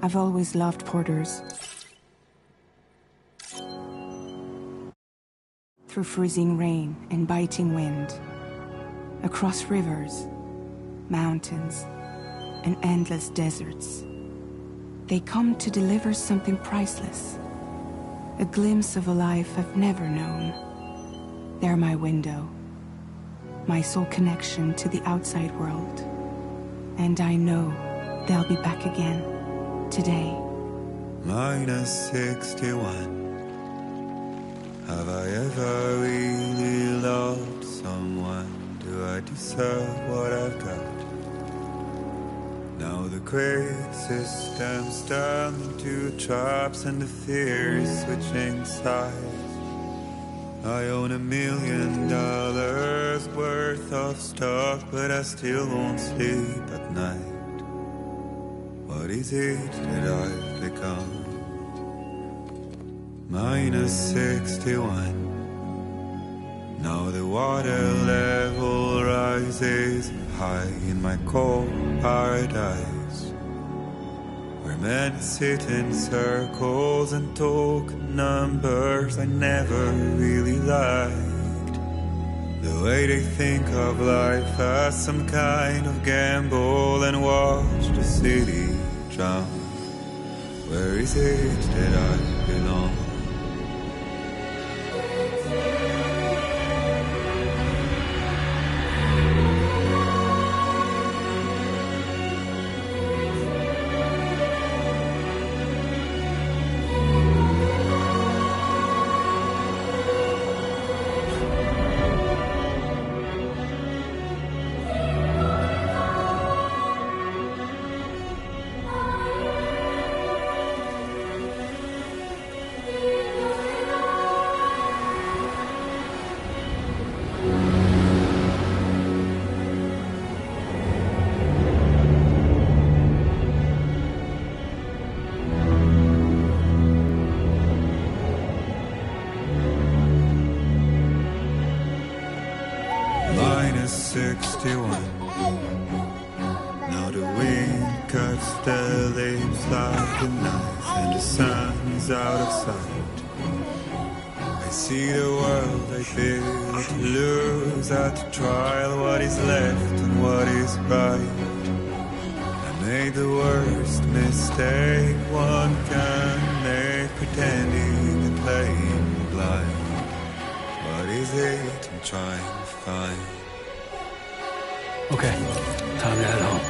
I've always loved porters. Through freezing rain and biting wind, across rivers, mountains, and endless deserts, they come to deliver something priceless, a glimpse of a life I've never known. They're my window, my sole connection to the outside world. And I know they'll be back again, today. -61. Have I ever really loved someone? Do I deserve what I've got? Now the great system's turned into traps and the fear is switching sides. I own $1 million worth of stock, but I still won't sleep at night. What is it that I've become? -61. Now the water level rises high in my cold paradise, where men sit in circles and talk numbers I never really liked. The way they think of life as some kind of gamble and watch the city drown. Where is it that I belong? -61. Now the wind cuts the leaves like a knife, and the sun is out of sight. I see the world I built to lose at the trial, what is left and what is right. I made the worst mistake one can make, pretending and playing blind. What is it I'm trying to find? Okay, time to head home.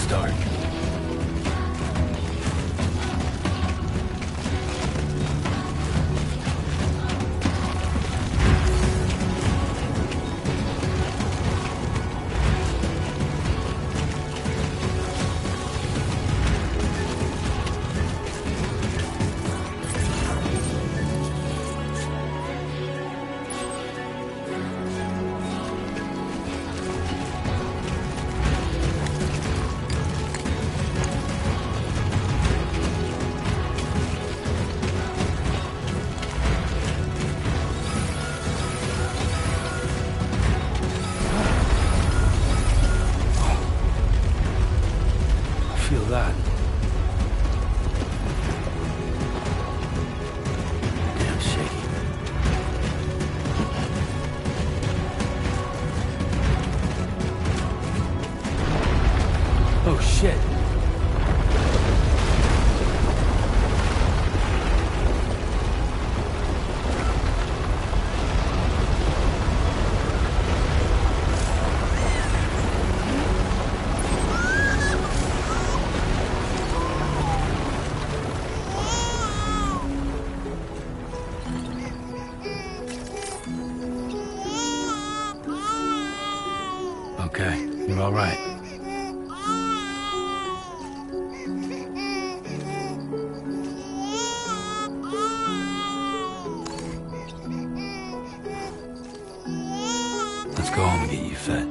start. Feel that. Damn shaky. Oh shit. Okay, you're all right. Let's go home and get you fed.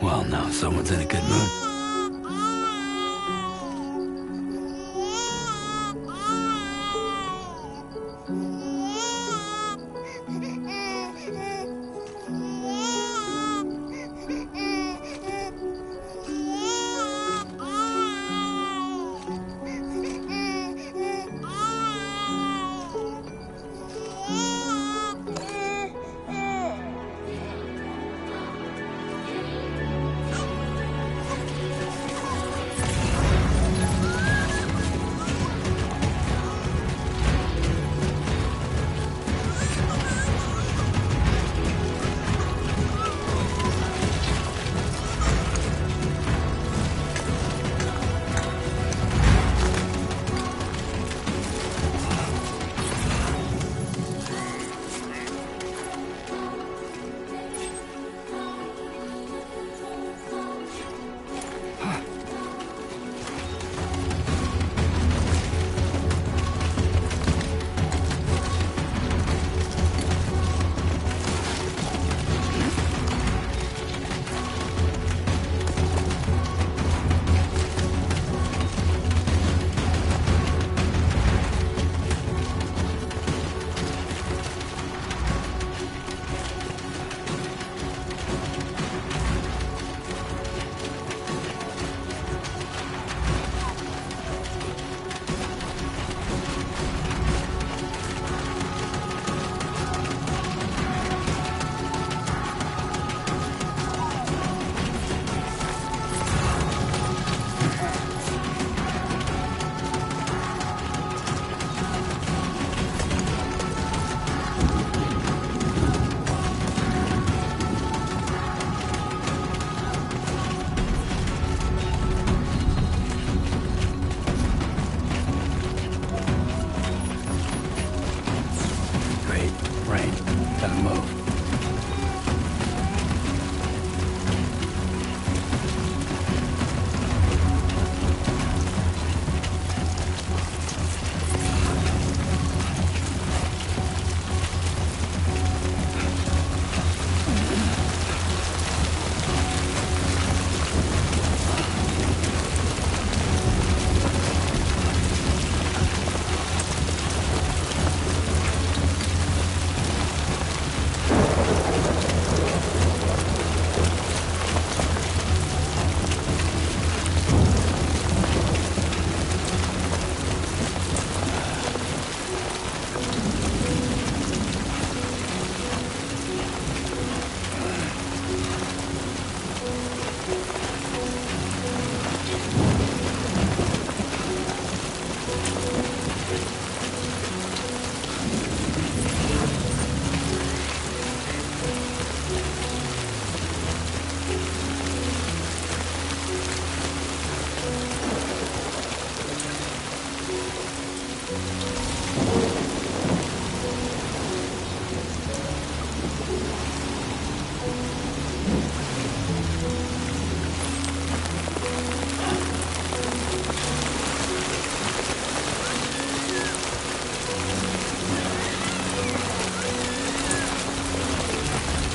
Well, now someone's in a good mood.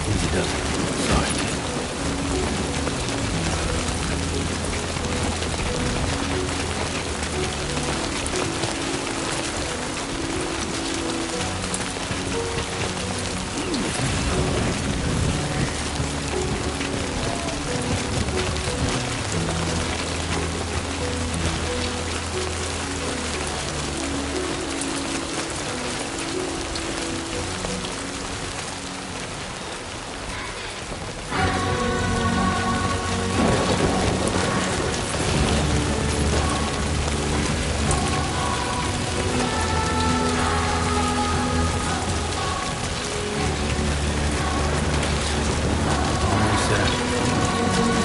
Easy does it. Sorry. Almost there.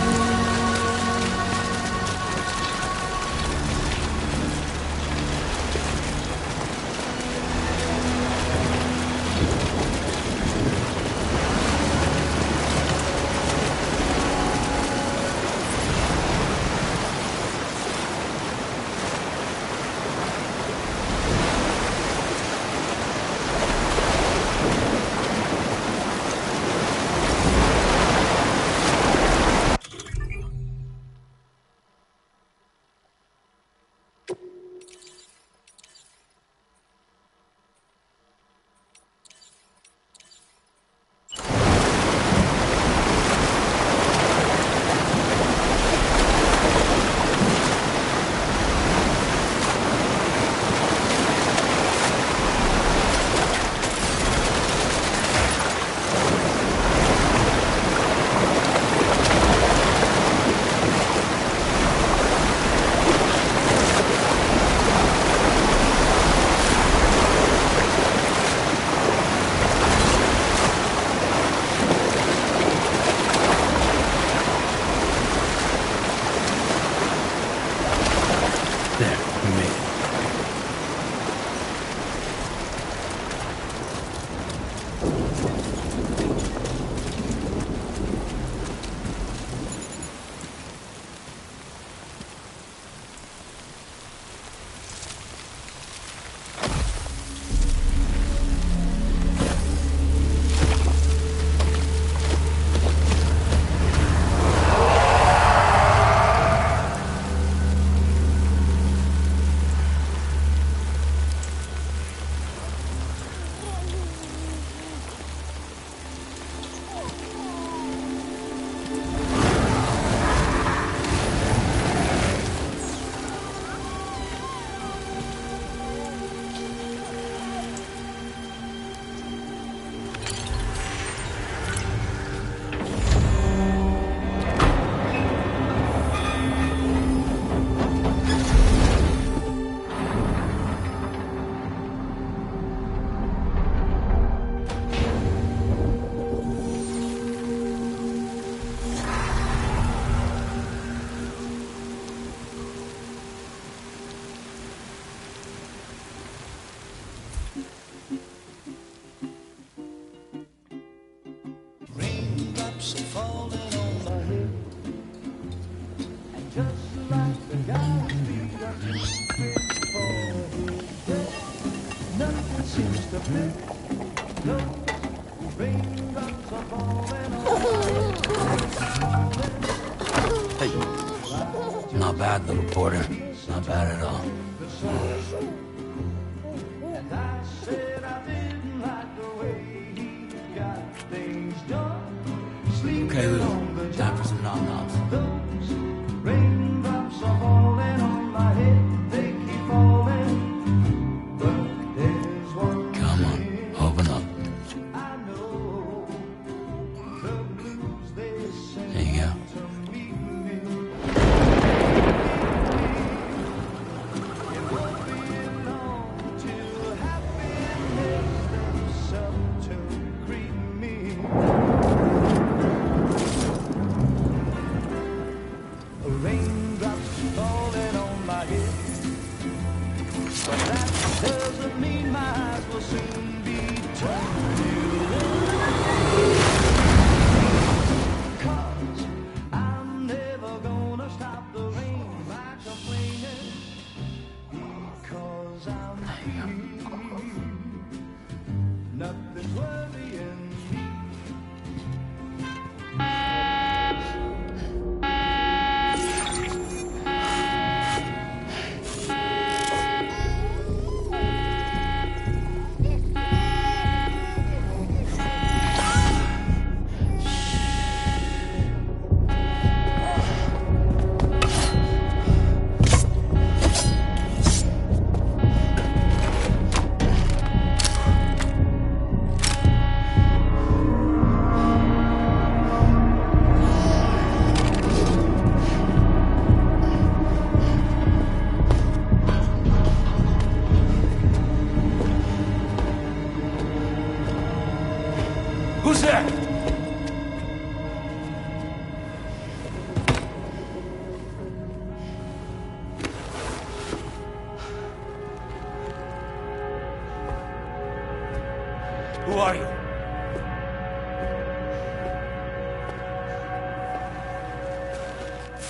There, we made it. Raindrops are falling on my head, and just like the guy's feet are moving forward, nothing seems to fit. Those raindrops are falling on my head. Hey, not bad, little porter. Not bad at all. And I said I didn't like the way he got things done. Okay, Lou. Time for some nom-noms. Those raindrops are falling on my head, they keep falling. But there's one Come on, thing open up. I know, the blues they sing There you go. to meet me. It won't be long till happiness steps up to greet me.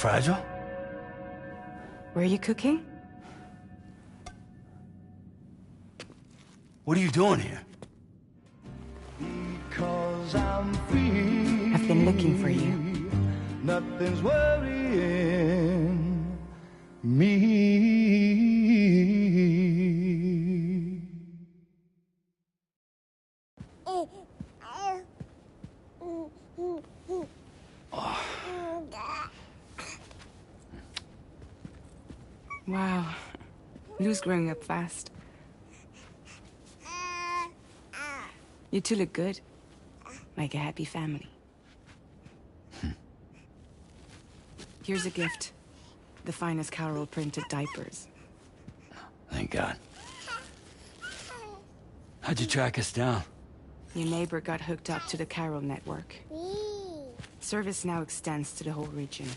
fragile? Were you cooking? What are you doing here? Because I'm free. I've been looking for you. Nothing's worrying me. Wow. Lou's growing up fast. You two look good. Like a happy family. Here's a gift. The finest Carol printed diapers. Thank God. How'd you track us down? Your neighbor got hooked up to the Carol network. Service now extends to the whole region.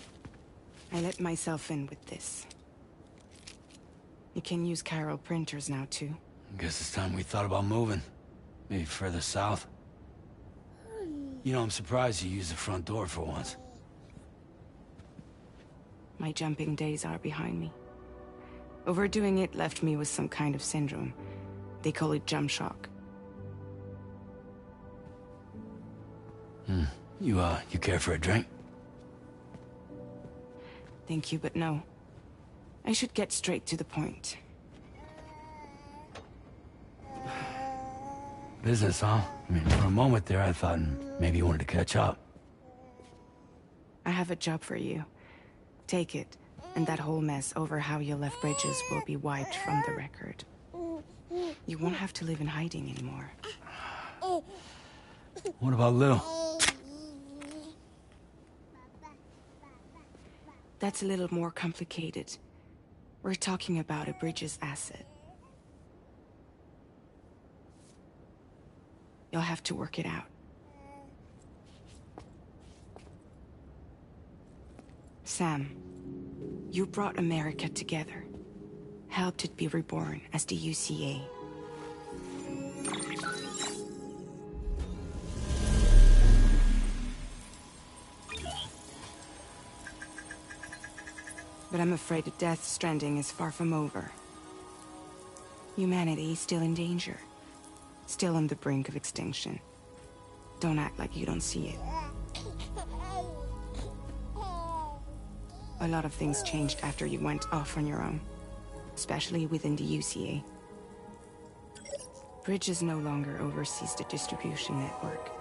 I let myself in with this. You can use Carol printers now, too. Guess it's time we thought about moving. Maybe further south. You know, I'm surprised you used the front door for once. My jumping days are behind me. Overdoing it left me with some kind of syndrome. They call it jump shock. You care for a drink? Thank you, but no. I should get straight to the point. Business, huh? I mean, for a moment there, I thought maybe you wanted to catch up. I have a job for you. Take it, and that whole mess over how you left Bridges will be wiped from the record. You won't have to live in hiding anymore. What about Lou? That's a little more complicated. We're talking about a Bridges asset. You'll have to work it out. Sam, you brought America together. Helped it be reborn as the UCA. But I'm afraid that Death Stranding is far from over. Humanity is still in danger. Still on the brink of extinction. Don't act like you don't see it. A lot of things changed after you went off on your own. Especially within the UCA. Bridges no longer oversees the distribution network.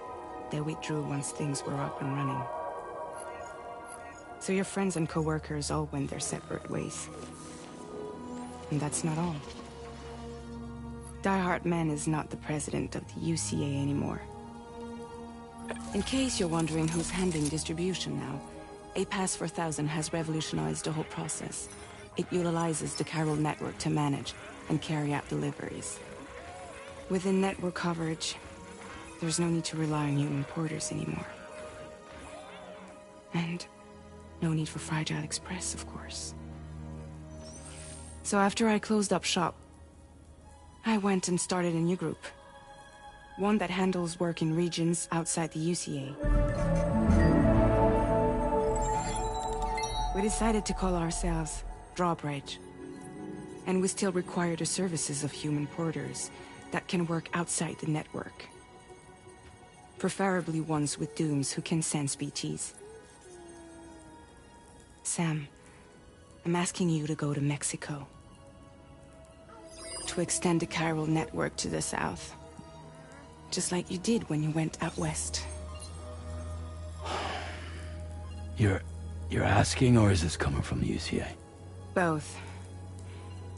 They withdrew once things were up and running. So your friends and co-workers all went their separate ways. And that's not all. Die Hard Man is not the president of the UCA anymore. In case you're wondering who's handling distribution now, A Pass 4000 has revolutionized the whole process. It utilizes the Carol network to manage and carry out deliveries. Within network coverage, there's no need to rely on human porters anymore. And no need for Fragile Express, of course. So after I closed up shop, I went and started a new group. One that handles work in regions outside the UCA. We decided to call ourselves Drawbridge. And we still require the services of human porters that can work outside the network. Preferably ones with dooms who can sense BTs. Sam, I'm asking you to go to Mexico. To extend the Carol network to the south. Just like you did when you went out west. You're asking, or is this coming from the UCA? Both.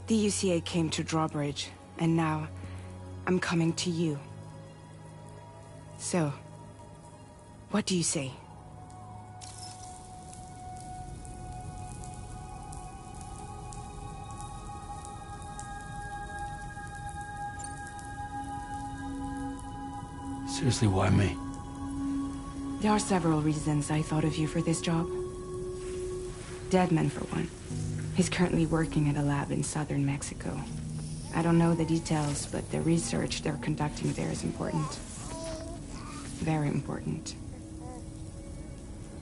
The UCA came to Drawbridge, and now I'm coming to you. So, what do you say? Seriously, why me? There are several reasons I thought of you for this job. Deadman, for one. He's currently working at a lab in southern Mexico. I don't know the details, but the research they're conducting there is important. Very important.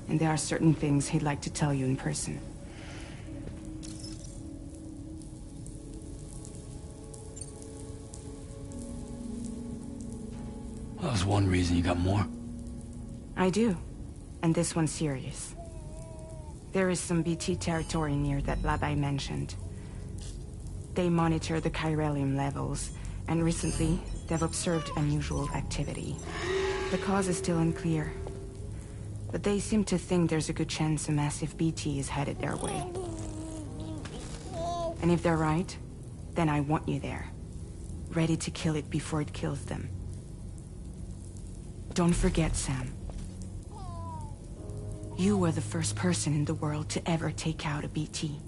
and there are certain things he'd like to tell you in person. Well, that was one reason. You got more? I do, and this one's serious. There is some BT territory near that lab I mentioned. They monitor the chiralium levels, and recently, they've observed unusual activity. The cause is still unclear, but they seem to think there's a good chance a massive BT is headed their way. And if they're right, then I want you there, ready to kill it before it kills them. Don't forget, Sam. You were the first person in the world to ever take out a BT.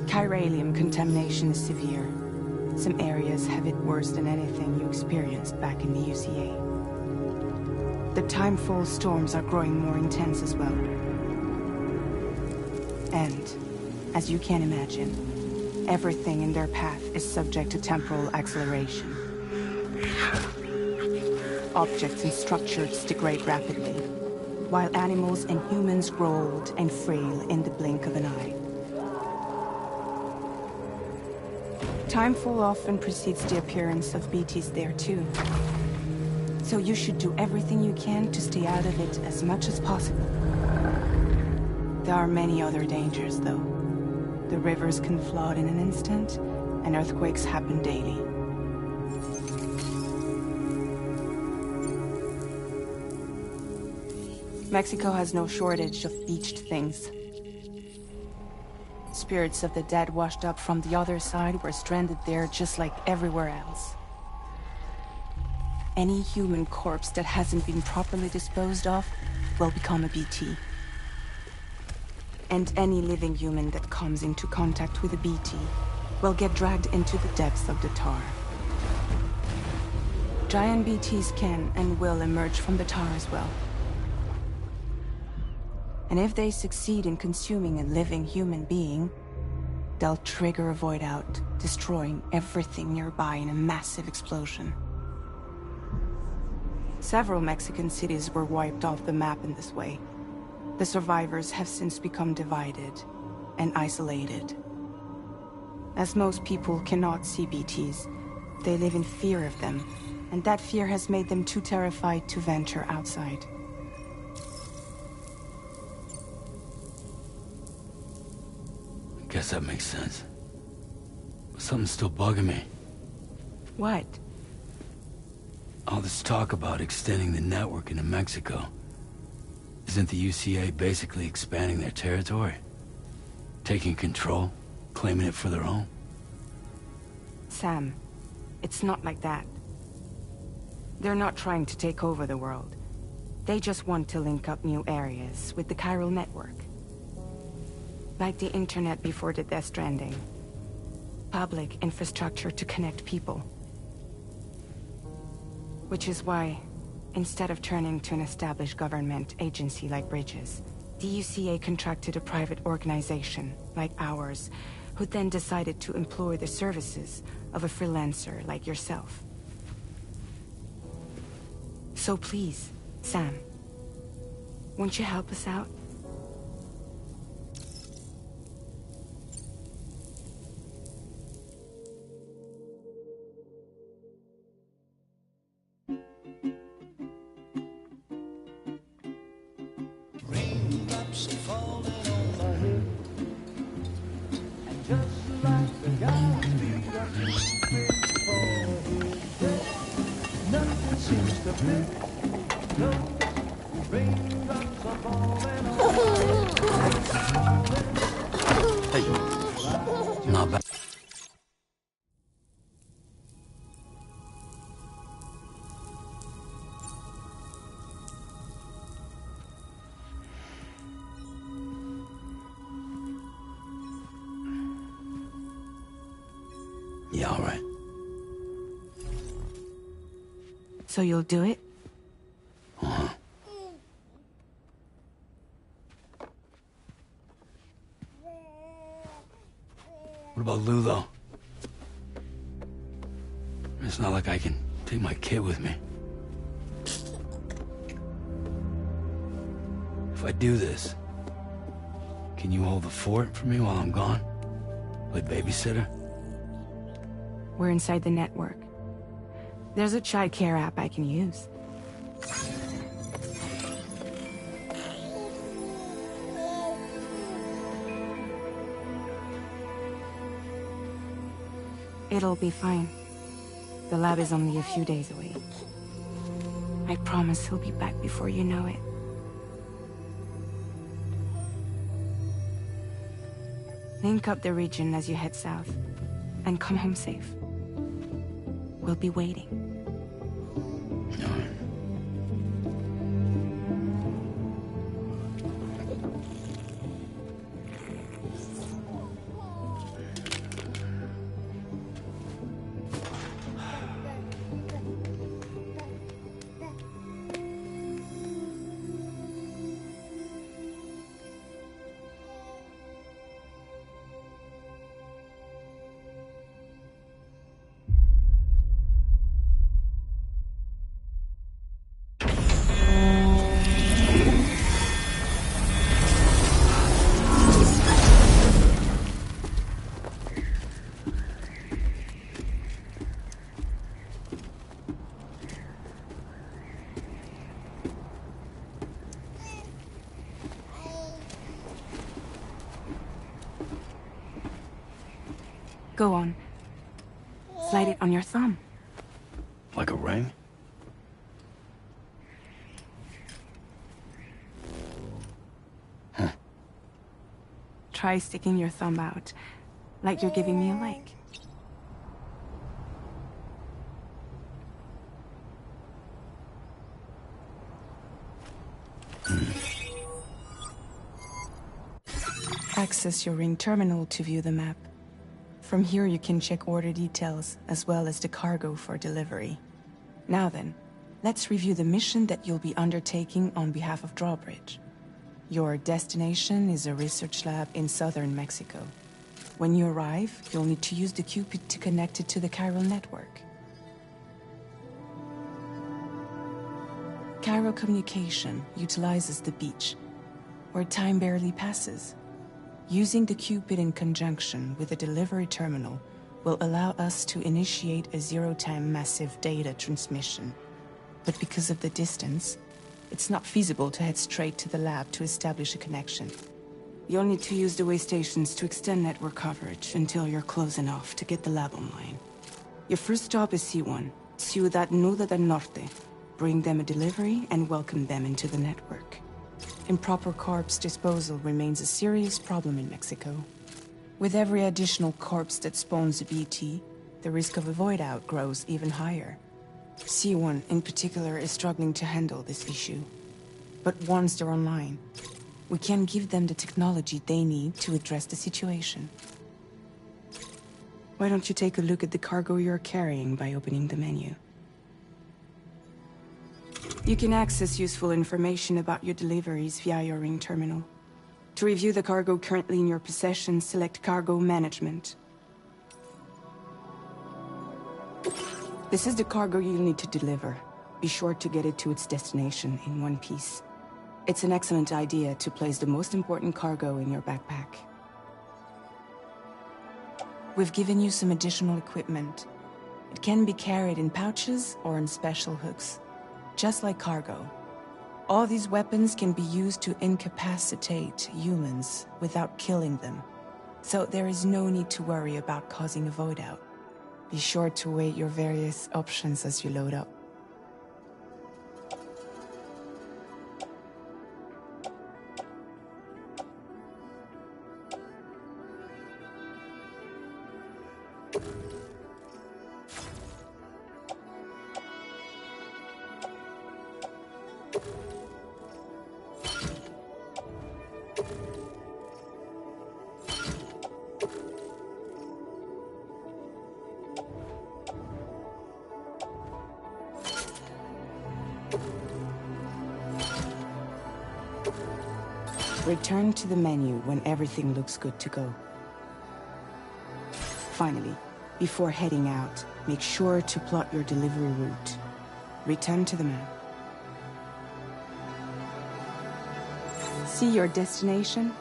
Chiralium contamination is severe. Some areas have it worse than anything you experienced back in the UCA. The timefall storms are growing more intense as well. And, as you can imagine, everything in their path is subject to temporal acceleration. Objects and structures degrade rapidly, while animals and humans grow old and frail in the blink of an eye. Timefall often precedes the appearance of BTs there too. So you should do everything you can to stay out of it as much as possible. There are many other dangers, though. The rivers can flood in an instant, and earthquakes happen daily. Mexico has no shortage of beached things. Spirits of the dead washed up from the other side were stranded there just like everywhere else. Any human corpse that hasn't been properly disposed of will become a BT. And any living human that comes into contact with a BT will get dragged into the depths of the tar. Giant BTs can and will emerge from the tar as well. And if they succeed in consuming a living human being, they'll trigger a void out, destroying everything nearby in a massive explosion. Several Mexican cities were wiped off the map in this way. The survivors have since become divided and isolated. As most people cannot see BTs, they live in fear of them, and that fear has made them too terrified to venture outside. Guess that makes sense. But something's still bugging me. What? All this talk about extending the network into Mexico. Isn't the UCA basically expanding their territory? Taking control, claiming it for their own? Sam, it's not like that. They're not trying to take over the world. They just want to link up new areas with the chiral network. Like the internet before the Death Stranding. Public infrastructure to connect people. Which is why, instead of turning to an established government agency like Bridges, the UCA contracted a private organization, like ours, who then decided to employ the services of a freelancer like yourself. So please, Sam, won't you help us out? Raindrops are falling on my head, and just like the guy's feet are moving for nothing seems to fit. No, raindrops are falling on my head. Hey, not bad. Yeah, all right. So you'll do it? Uh-huh. What about Lulo? It's not like I can take my kid with me. If I do this, can you hold the fort for me while I'm gone? Play babysitter? We're inside the network. There's a child care app I can use. It'll be fine. The lab is only a few days away. I promise he'll be back before you know it. Link up the region as you head south, and come home safe. We'll be waiting. Go on. Slide it on your thumb. Like a ring? Huh. Try sticking your thumb out, like you're giving me a like. Access your ring terminal to view the map. From here you can check order details, as well as the cargo for delivery. Now then, let's review the mission that you'll be undertaking on behalf of Drawbridge. Your destination is a research lab in southern Mexico. When you arrive, you'll need to use the Cupid to connect it to the chiral network. Chiral communication utilizes the beach, where time barely passes. Using the Cupid in conjunction with the delivery terminal will allow us to initiate a zero-time massive data transmission. But because of the distance, it's not feasible to head straight to the lab to establish a connection. You'll need to use the way stations to extend network coverage until you're close enough to get the lab online. Your first stop is C1, Ciudad Nuda del Norte. Bring them a delivery and welcome them into the network. Improper corpse disposal remains a serious problem in Mexico. With every additional corpse that spawns a BT, the risk of a void out grows even higher. C1 in particular is struggling to handle this issue. But once they're online, we can give them the technology they need to address the situation. Why don't you take a look at the cargo you're carrying by opening the menu? You can access useful information about your deliveries via your ring terminal. To review the cargo currently in your possession, select Cargo Management. This is the cargo you'll need to deliver. Be sure to get it to its destination in one piece. It's an excellent idea to place the most important cargo in your backpack. We've given you some additional equipment. It can be carried in pouches or in special hooks, just like cargo. All these weapons can be used to incapacitate humans without killing them, so there is no need to worry about causing a void out. Be sure to weigh your various options as you load up. Return to the menu when everything looks good to go. Finally, before heading out, make sure to plot your delivery route. Return to the map. See your destination?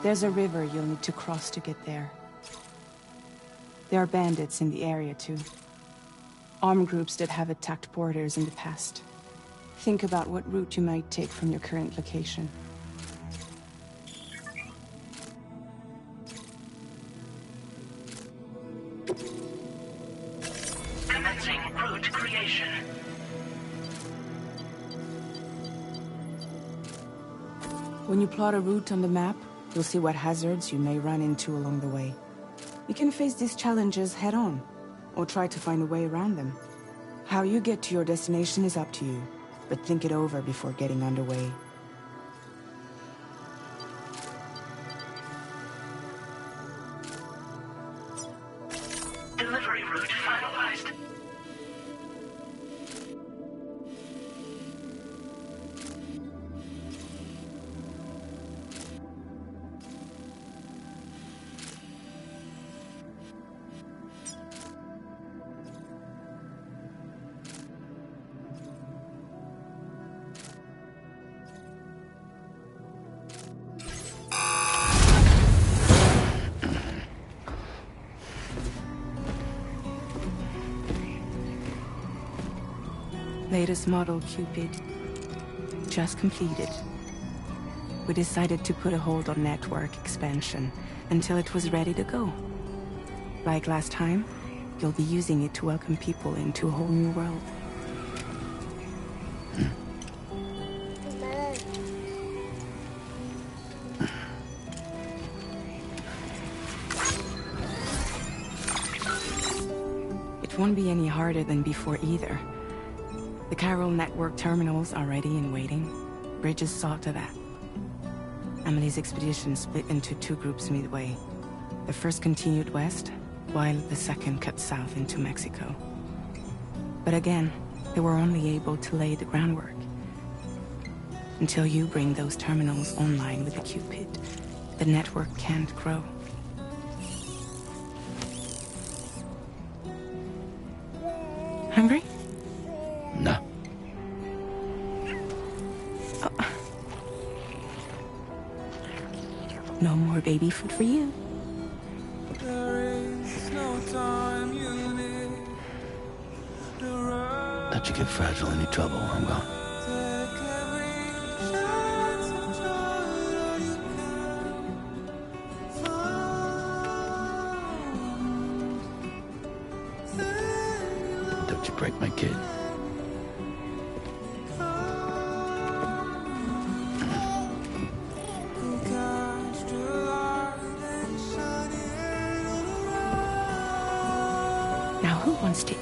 There's a river you'll need to cross to get there. There are bandits in the area too. Armed groups that have attacked borders in the past. Think about what route you might take from your current location. Commencing route creation. When you plot a route on the map, you'll see what hazards you may run into along the way. You can face these challenges head-on, or try to find a way around them. How you get to your destination is up to you, but think it over before getting underway. Delivery route finalized. Latest model Cupid. Just completed. We decided to put a hold on network expansion until it was ready to go. Like last time, you'll be using it to welcome people into a whole new world. It won't be any harder than before either. The Carol network terminals are ready and waiting. Bridges saw to that. Emily's expedition split into two groups midway. The first continued west, while the second cut south into Mexico. But again, they were only able to lay the groundwork. Until you bring those terminals online with the Cupid, the network can't grow. Hungry? No. No more baby food for you. Let you get fragile, any trouble, I'm gone. Don't you break my kid. Now who wants to eat?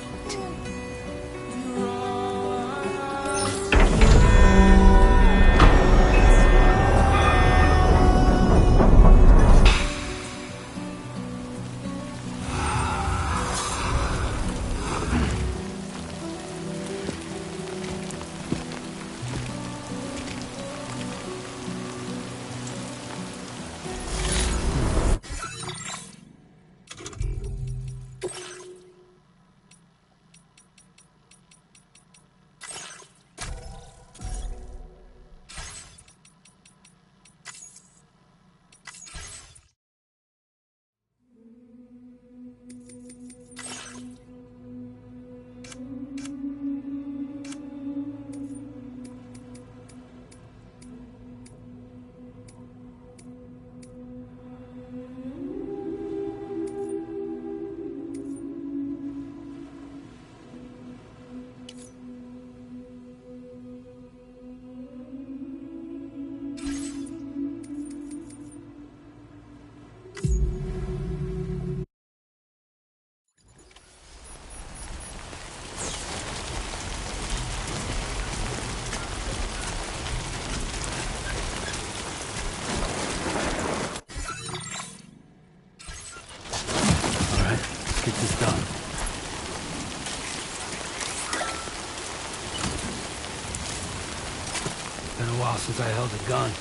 Get this done. Been a while since I held a gun.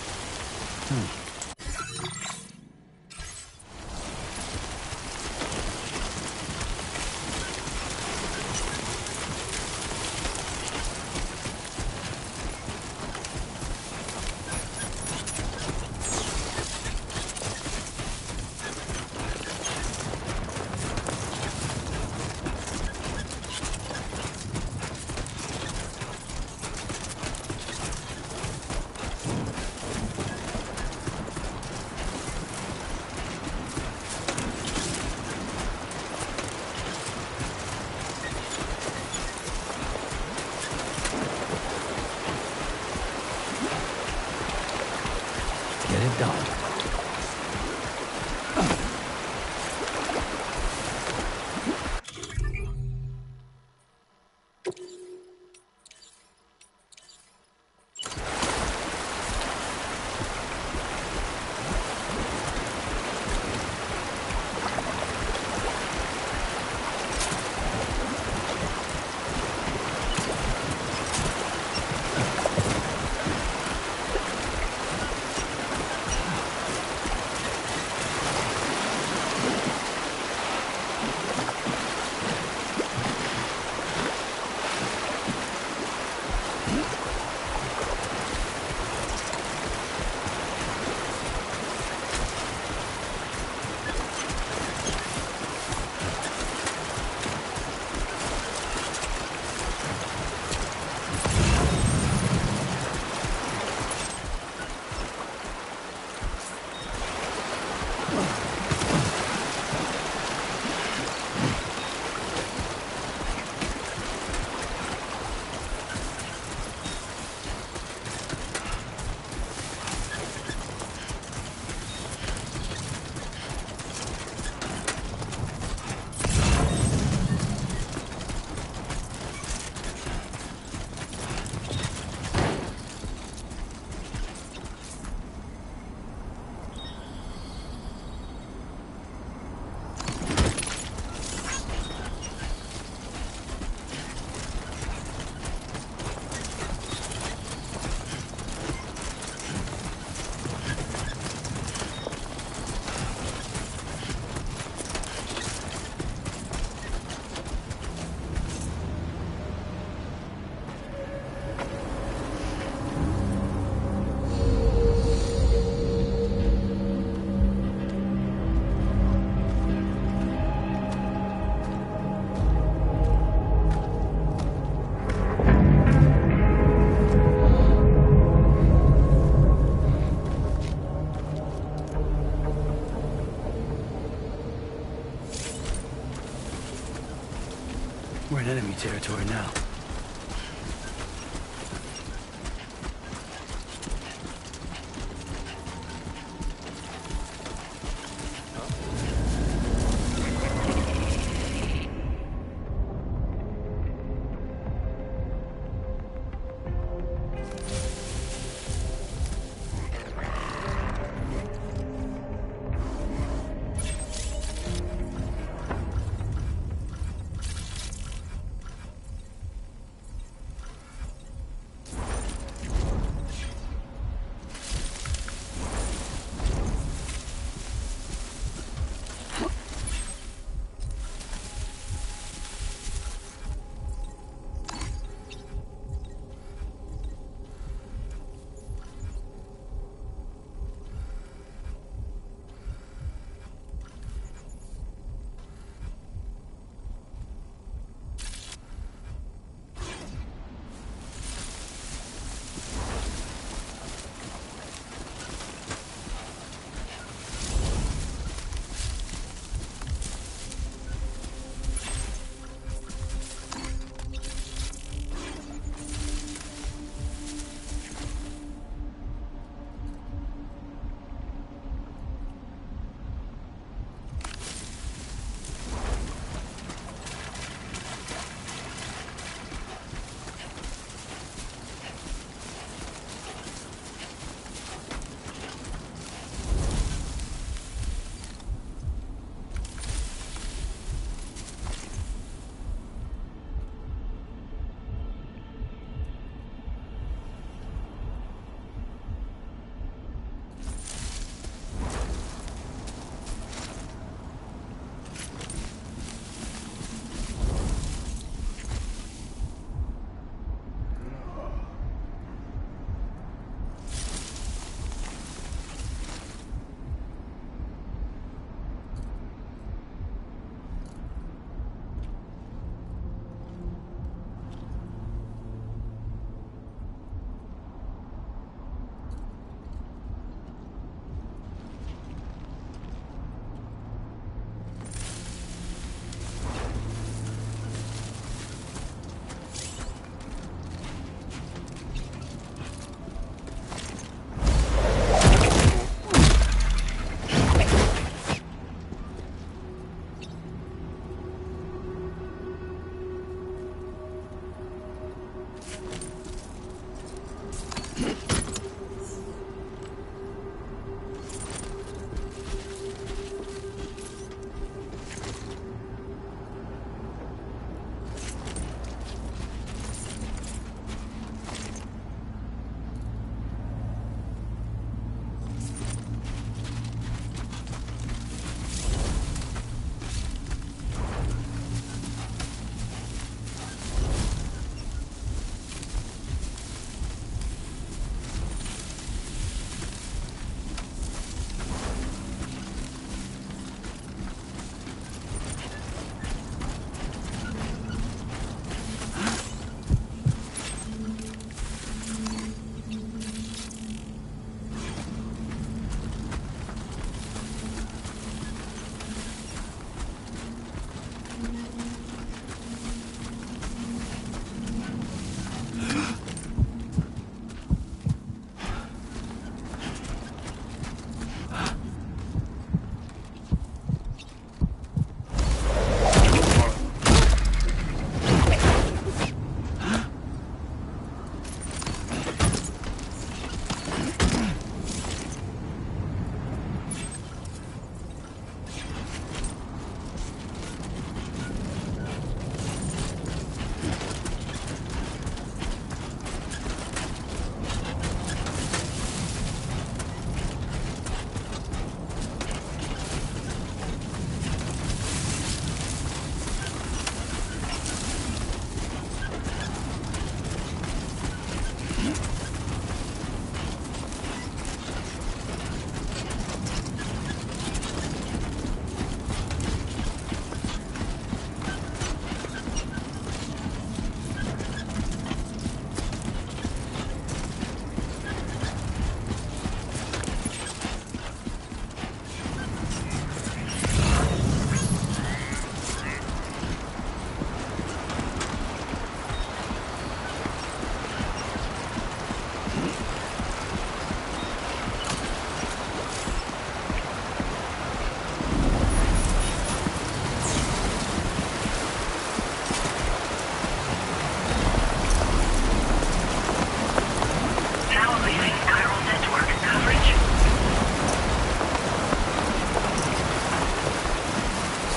We're in enemy territory now.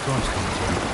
storm's coming through.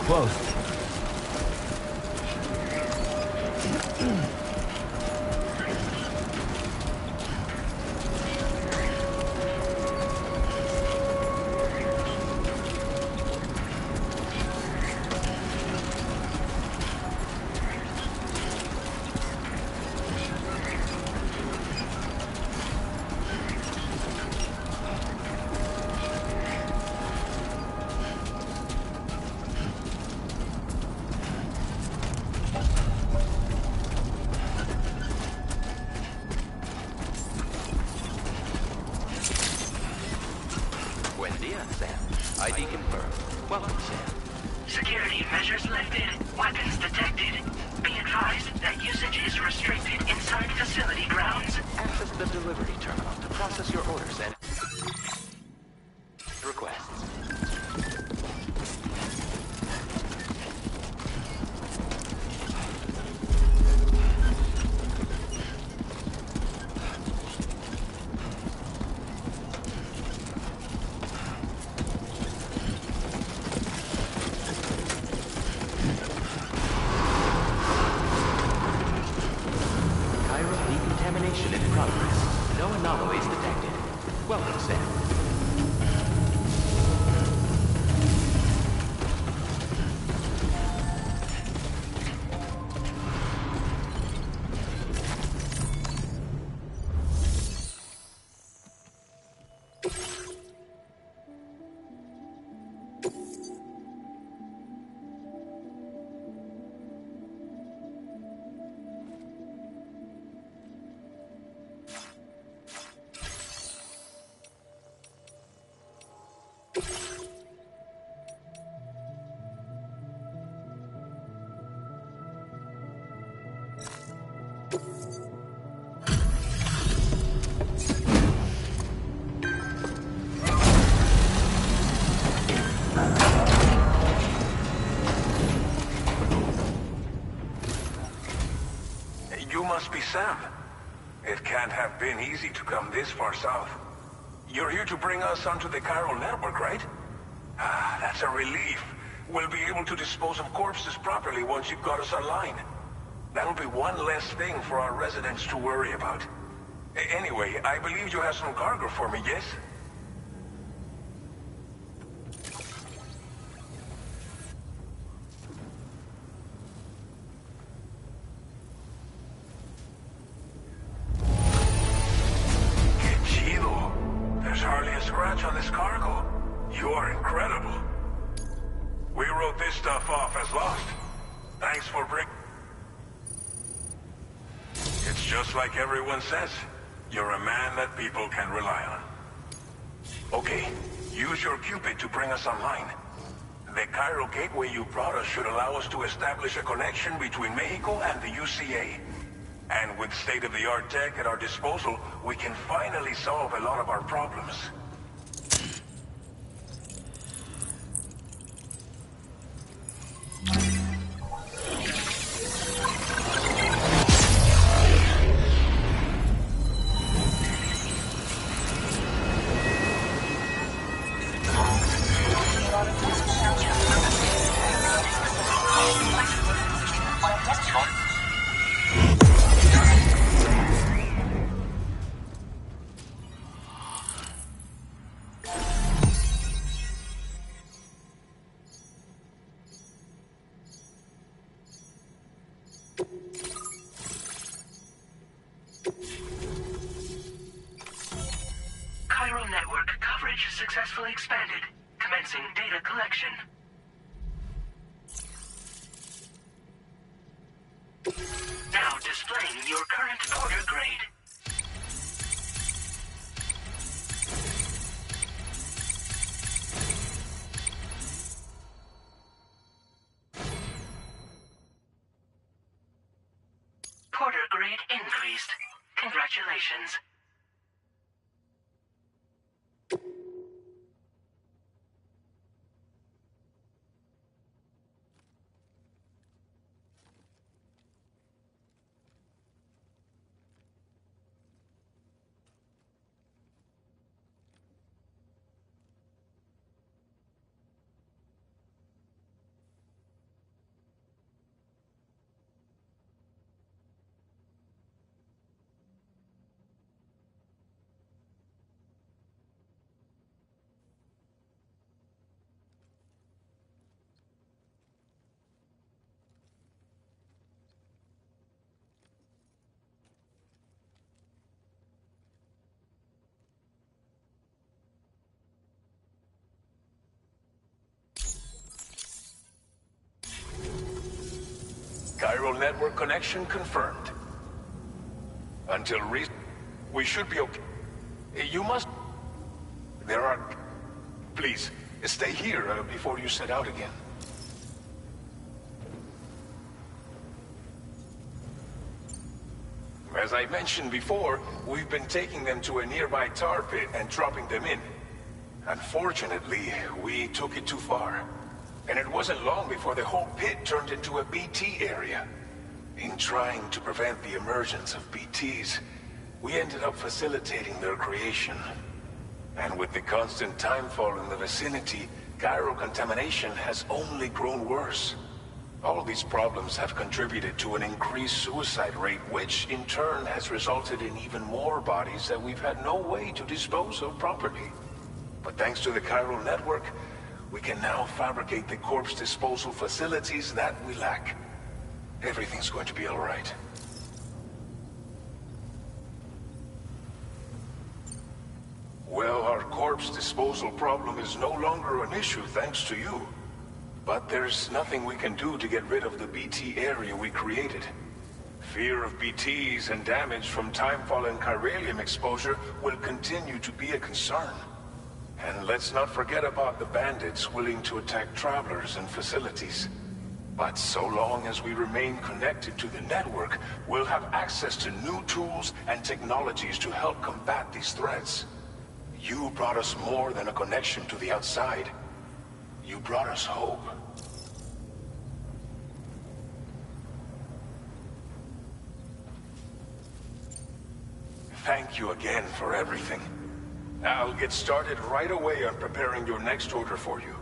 Close. ID confirmed. Welcome, Sam. Security measures lifted. Weapons detected. Be advised that usage is restricted inside facility grounds. Access the delivery terminal to process your orders and requests. Decontamination in progress. No anomalies detected. Welcome, Sam. You must be Sam. It can't have been easy to come this far south. You're here to bring us onto the chiral network, right? Ah, that's a relief. We'll be able to dispose of corpses properly once you've got us online. That'll be one less thing for our residents to worry about. Anyway, I believe you have some cargo for me, yes? There's hardly a scratch on this cargo. You are incredible. We wrote this stuff off as lost. Thanks for It's just like everyone says. You're a man that people can rely on. Okay, use your Cupid to bring us online. The chiral gateway you brought us should allow us to establish a connection between Mexico and the UCA. And with state-of-the-art tech at our disposal, we can finally solve a lot of our problems. Chiral network coverage successfully expanded. Commencing data collection. Now displaying your current order grade. Porter grade increased. Congratulations. Chiral network connection confirmed. Until we should be okay. You must... There are... Please, Stay here before you set out again. As I mentioned before, we've been taking them to a nearby tar pit and dropping them in. Unfortunately, we took it too far. And it wasn't long before the whole pit turned into a BT area. In trying to prevent the emergence of BTs, we ended up facilitating their creation. And with the constant timefall in the vicinity, chiral contamination has only grown worse. All these problems have contributed to an increased suicide rate, which in turn has resulted in even more bodies that we've had no way to dispose of properly. But thanks to the chiral network, we can now fabricate the corpse disposal facilities that we lack. Everything's going to be all right. Well, our corpse disposal problem is no longer an issue thanks to you. But there's nothing we can do to get rid of the BT area we created. Fear of BTs and damage from timefall and chiralium exposure will continue to be a concern. And let's not forget about the bandits willing to attack travelers and facilities. But so long as we remain connected to the network, we'll have access to new tools and technologies to help combat these threats. You brought us more than a connection to the outside. You brought us hope. Thank you again for everything. I'll get started right away on preparing your next order for you.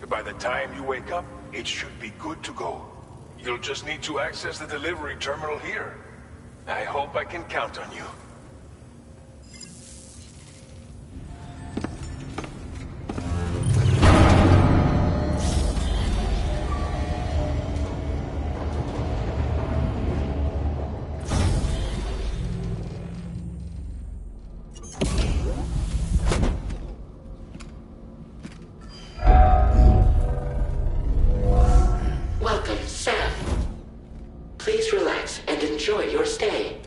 By the time you wake up, it should be good to go. You'll just need to access the delivery terminal here. I hope I can count on you. Enjoy your stay.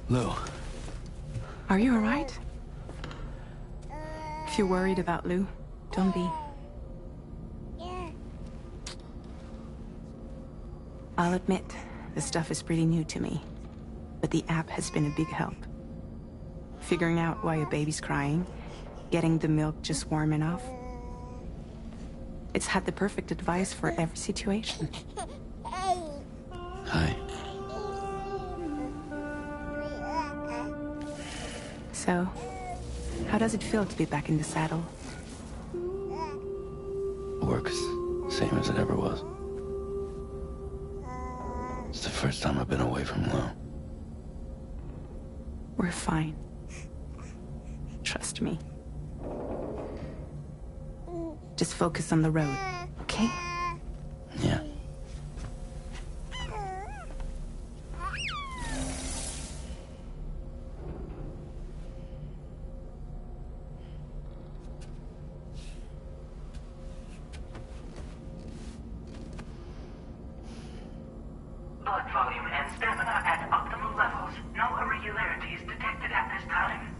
Lou. Are you alright? If you're worried about Lou, don't be. I'll admit, this stuff is pretty new to me, but the app has been a big help. Figuring out why a baby's crying, getting the milk just warm enough. It's had the perfect advice for every situation. Hi. So, how does it feel to be back in the saddle? Works same as it ever was. It's the first time I've been away from Lou. We're fine. Trust me. Just focus on the road, okay? Yeah. Blood volume and stamina at optimal levels. No irregularities detected at this time.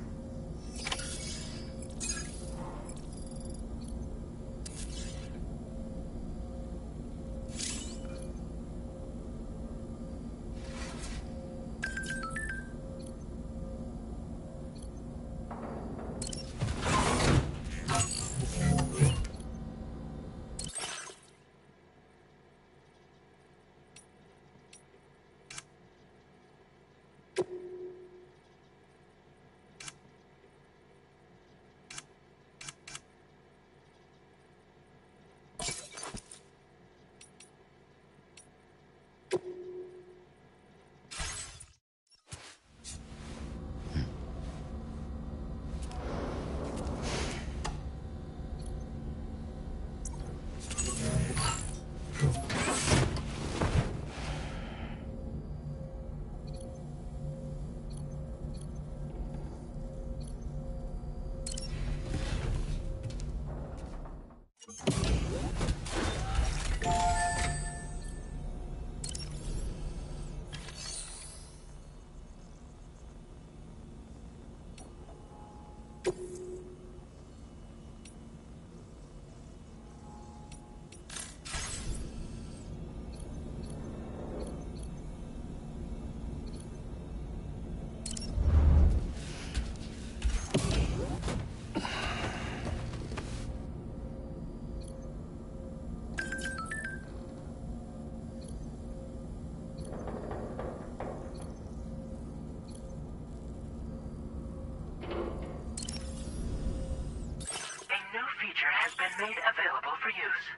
Feature has been made available for use.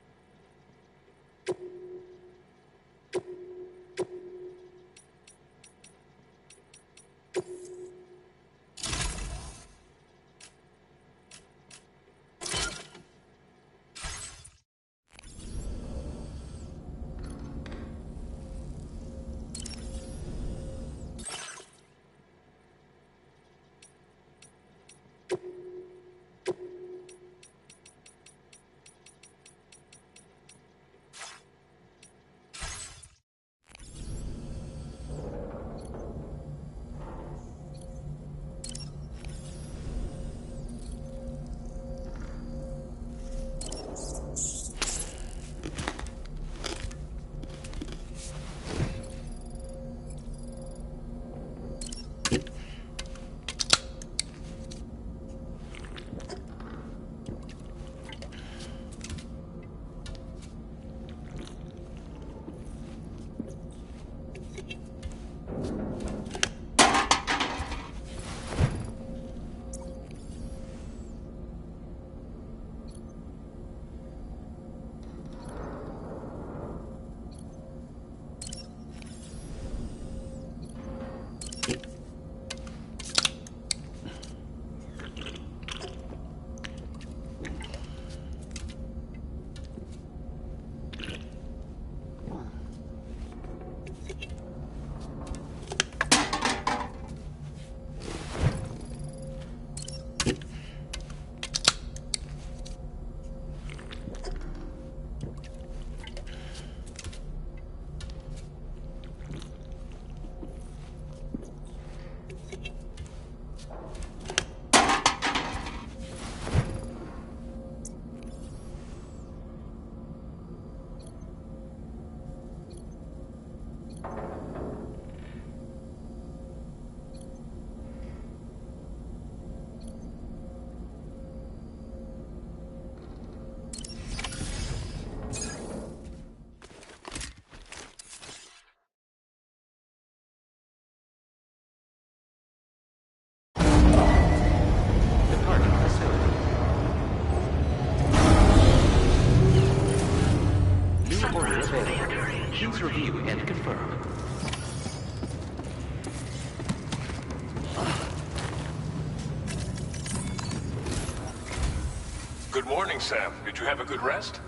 morning, Sam. Did you have a good rest?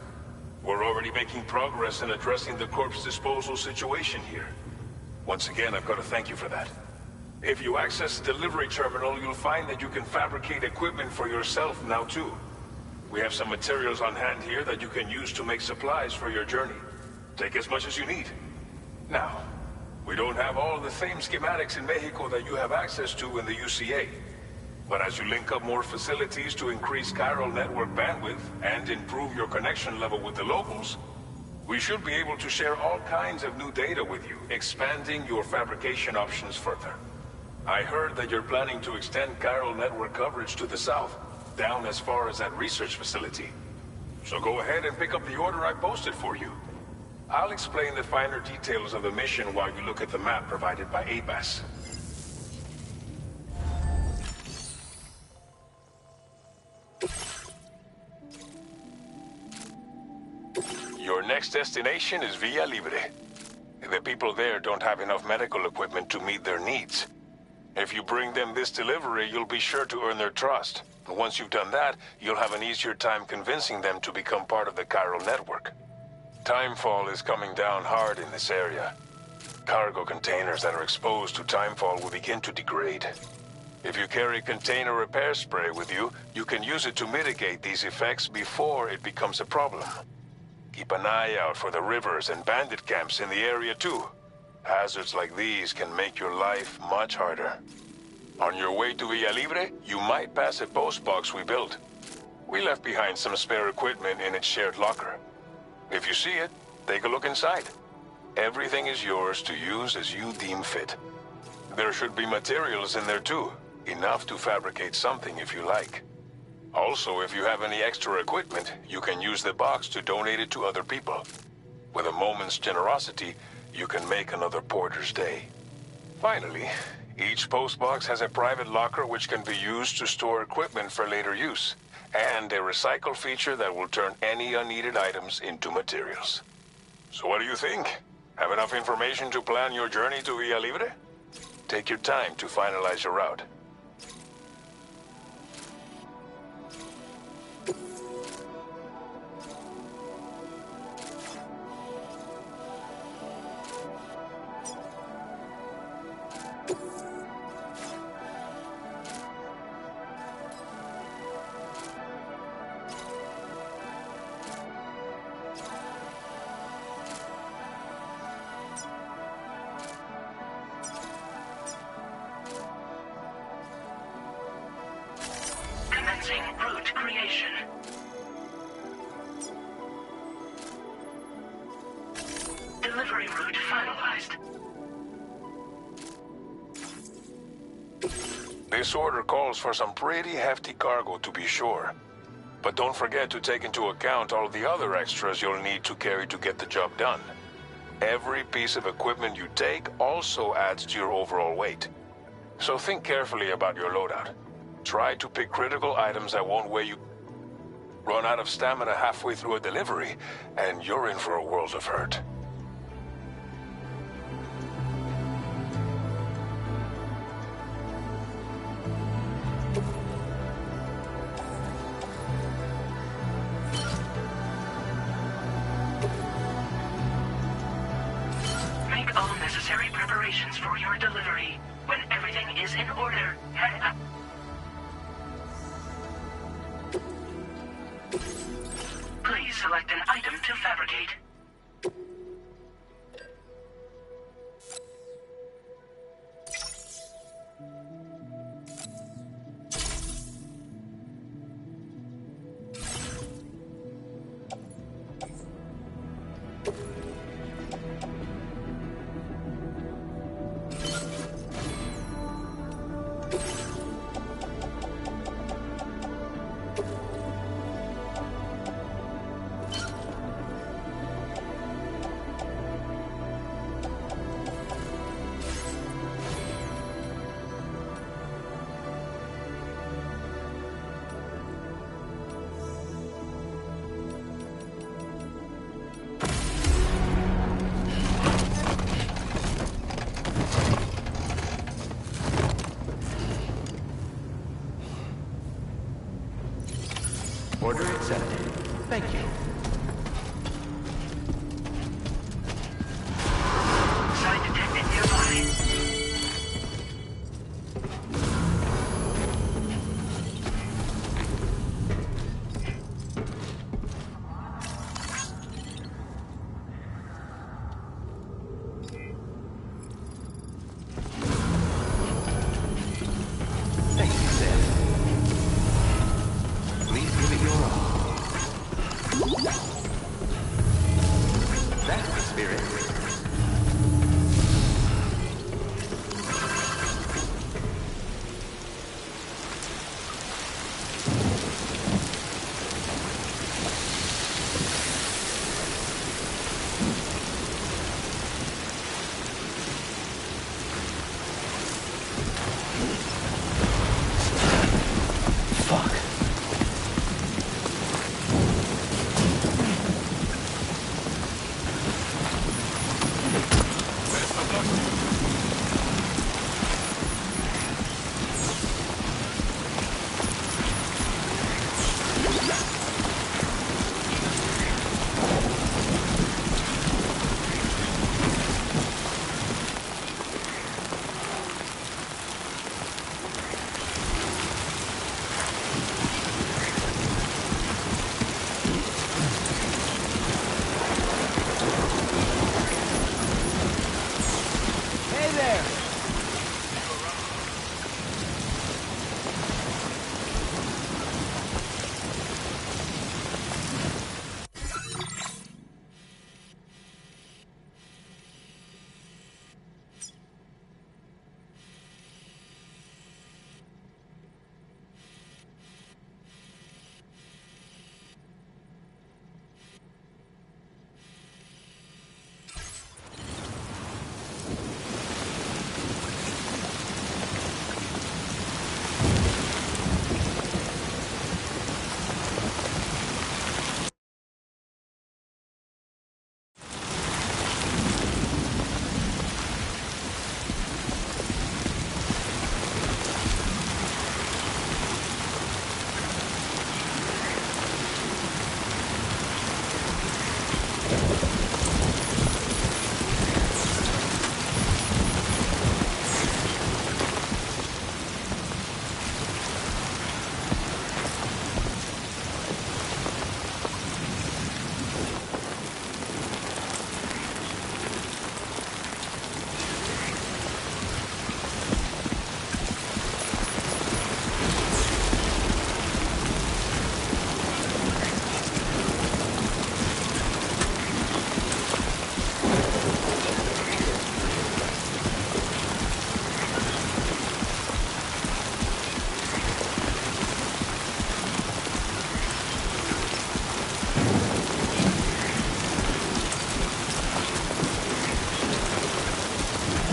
We're already making progress in addressing the corpse disposal situation here. Once again, I've got to thank you for that. If you access the delivery terminal, you'll find that you can fabricate equipment for yourself now too. We have some materials on hand here that you can use to make supplies for your journey. Take as much as you need. Now, we don't have all the same schematics in Mexico that you have access to in the UCA. But as you link up more facilities to increase chiral network bandwidth and improve your connection level with the locals, we should be able to share all kinds of new data with you, expanding your fabrication options further. I heard that you're planning to extend chiral network coverage to the south, down as far as that research facility. So go ahead and pick up the order I posted for you. I'll explain the finer details of the mission while you look at the map provided by ABAS. Your next destination is Villa Libre. The people there don't have enough medical equipment to meet their needs. If you bring them this delivery, you'll be sure to earn their trust. Once you've done that, you'll have an easier time convincing them to become part of the chiral network. Timefall is coming down hard in this area. Cargo containers that are exposed to timefall will begin to degrade. If you carry container repair spray with you, you can use it to mitigate these effects before it becomes a problem. Keep an eye out for the rivers and bandit camps in the area too. Hazards like these can make your life much harder. On your way to Villa Libre, you might pass a post box we built. We left behind some spare equipment in its shared locker. If you see it, take a look inside. Everything is yours to use as you deem fit. There should be materials in there too, enough to fabricate something if you like. Also, if you have any extra equipment, you can use the box to donate it to other people. With a moment's generosity, you can make another porter's day. Finally, each postbox has a private locker which can be used to store equipment for later use, and a recycle feature that will turn any unneeded items into materials. So what do you think? Have enough information to plan your journey to Villa Libre? Take your time to finalize your route. Commencing route creation. Delivery route finalized. This order calls for some pretty hefty cargo to be sure. But don't forget to take into account all the other extras you'll need to carry to get the job done. Every piece of equipment you take also adds to your overall weight. So think carefully about your loadout. Try to pick critical items that won't weigh you. Run out of stamina halfway through a delivery, and you're in for a world of hurt. Make all necessary preparations for your delivery. When everything is in order, head up. Please select an item to fabricate. Order accepted. Thank you. Site detected nearby. Thank you, Sam. Please give it your all. That's the spirit. Fuck. Hey there!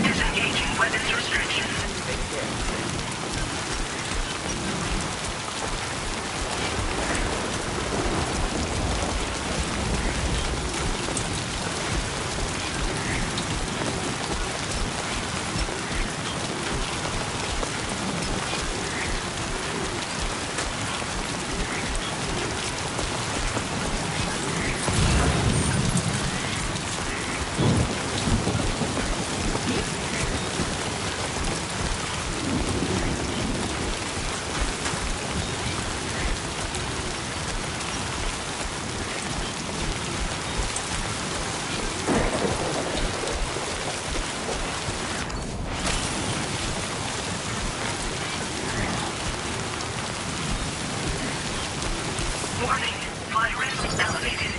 Disengaging weapons restriction. Take care. Warning. Flight risk elevated.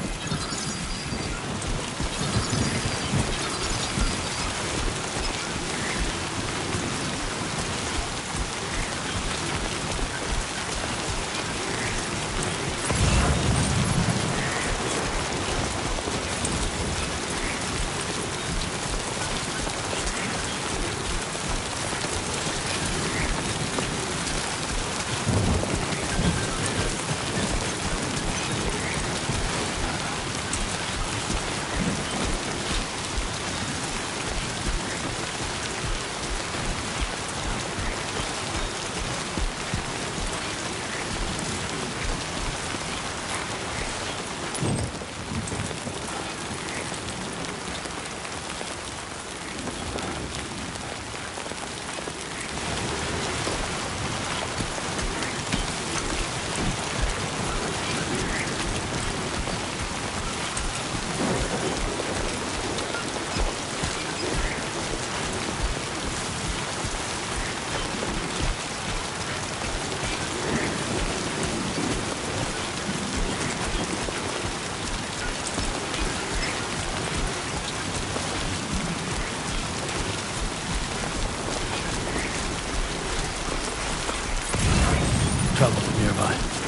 trouble nearby.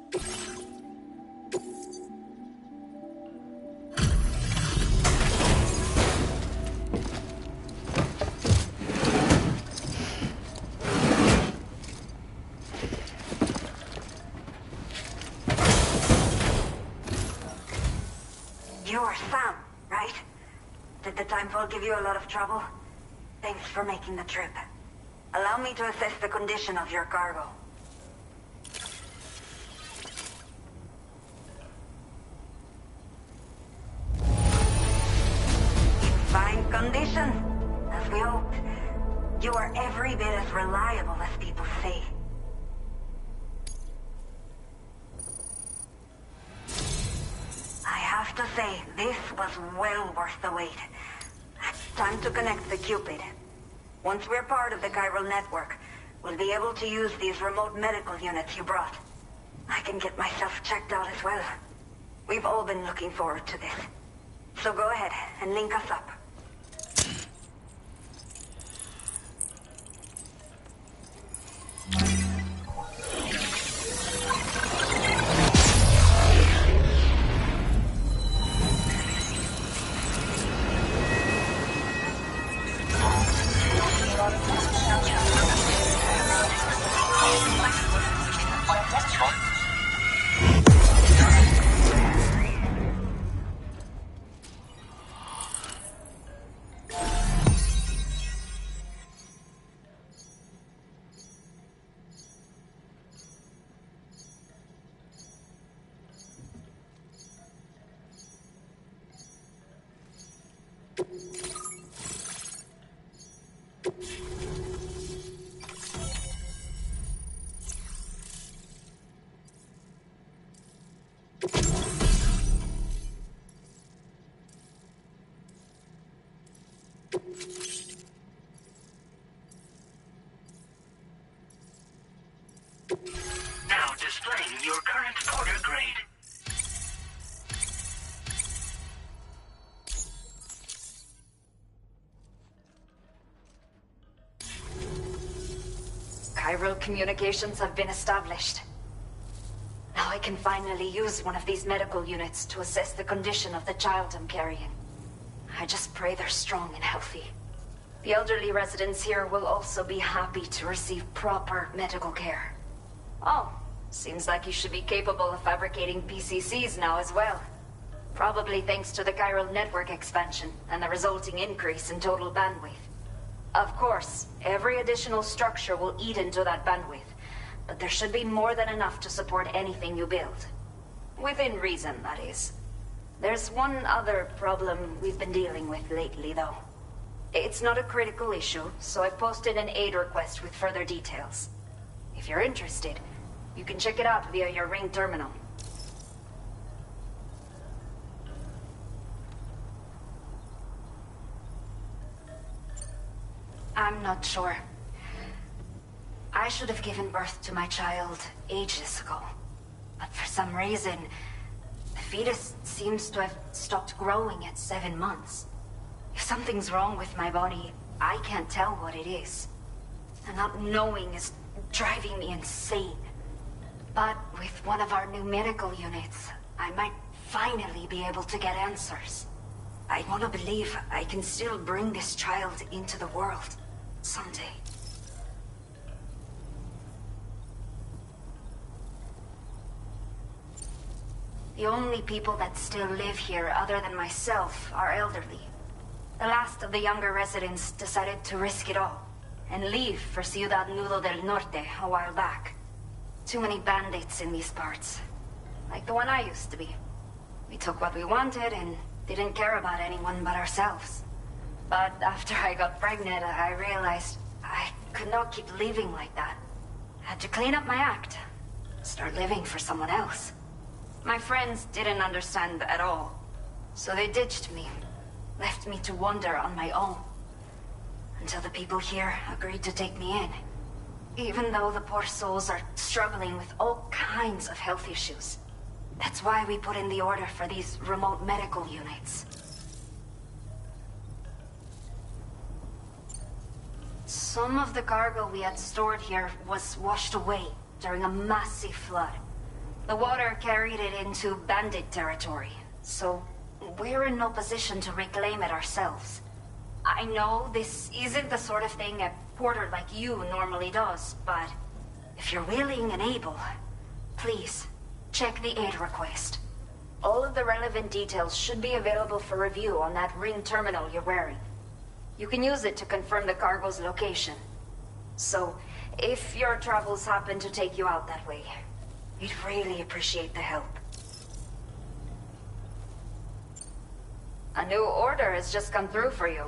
You're Sam, right? Did the timefall give you a lot of trouble? Thanks for making the trip. Allow me to assess the condition of your cargo. In fine condition, as we hoped. You are every bit as reliable as people say. I have to say, this was well worth the wait. Time to connect the Cupid. Once we're part of the chiral network, we'll be able to use these remote medical units you brought. I can get myself checked out as well. We've all been looking forward to this. So go ahead and link us up. Now displaying your current porter grade. Chiral communications have been established. Now I can finally use one of these medical units to assess the condition of the child I'm carrying. I just pray they're strong and healthy. The elderly residents here will also be happy to receive proper medical care. Oh, seems like you should be capable of fabricating PCCs now as well. Probably thanks to the chiral network expansion and the resulting increase in total bandwidth. Of course, every additional structure will eat into that bandwidth, but there should be more than enough to support anything you build. Within reason, that is. There's one other problem we've been dealing with lately, though. It's not a critical issue, so I've posted an aid request with further details. If you're interested, you can check it out via your Ring terminal. I'm not sure. I should have given birth to my child ages ago. But for some reason, the fetus seems to have stopped growing at 7 months. If something's wrong with my body, I can't tell what it is. And not knowing is driving me insane. But with one of our new medical units, I might finally be able to get answers. I want to believe I can still bring this child into the world someday. The only people that still live here other than myself are elderly. The last of the younger residents decided to risk it all and leave for Ciudad Nudo del Norte a while back. Too many bandits in these parts, like the one I used to be. We took what we wanted and didn't care about anyone but ourselves. But after I got pregnant, I realized I could not keep living like that. Had to clean up my act, start living for someone else. My friends didn't understand at all, so they ditched me, left me to wander on my own. Until the people here agreed to take me in. Even though the poor souls are struggling with all kinds of health issues. That's why we put in the order for these remote medical units. Some of the cargo we had stored here was washed away during a massive flood. The water carried it into bandit territory, so we're in no position to reclaim it ourselves. I know this isn't the sort of thing a porter like you normally does, but if you're willing and able, please, check the aid request. All of the relevant details should be available for review on that ring terminal you're wearing. You can use it to confirm the cargo's location. So, if your travels happen to take you out that way, we'd really appreciate the help. A new order has just come through for you.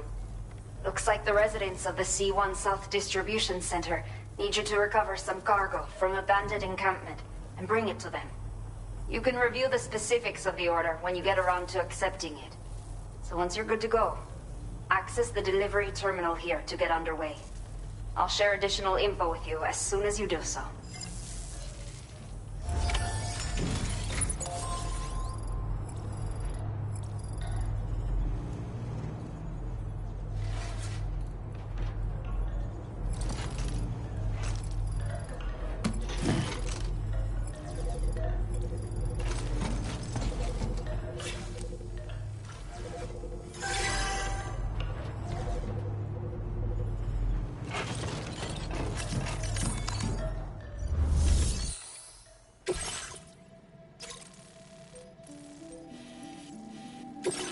Looks like the residents of the C1 South Distribution Center need you to recover some cargo from a bandit encampment and bring it to them. You can review the specifics of the order when you get around to accepting it. So once you're good to go, access the delivery terminal here to get underway. I'll share additional info with you as soon as you do so.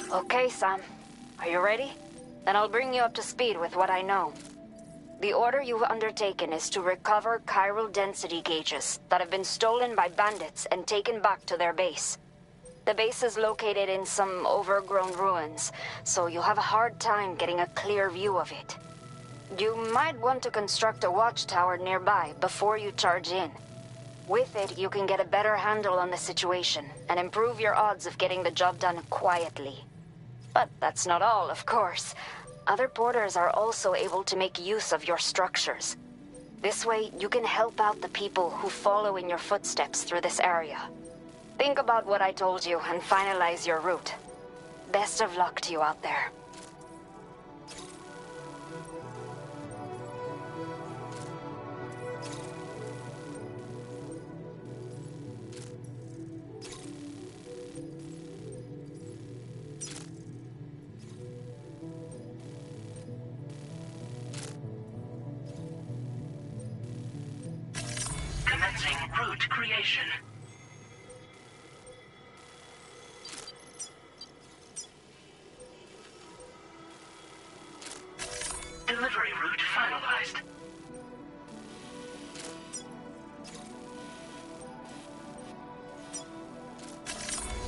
Okay, Sam. Are you ready? Then I'll bring you up to speed with what I know. The order you've undertaken is to recover chiral density gauges that have been stolen by bandits and taken back to their base. The base is located in some overgrown ruins, so you'll have a hard time getting a clear view of it. You might want to construct a watchtower nearby before you charge in. With it, you can get a better handle on the situation and improve your odds of getting the job done quietly. But that's not all, of course. Other porters are also able to make use of your structures. This way, you can help out the people who follow in your footsteps through this area. Think about what I told you and finalize your route. Best of luck to you out there. Commencing route creation. Delivery route finalized.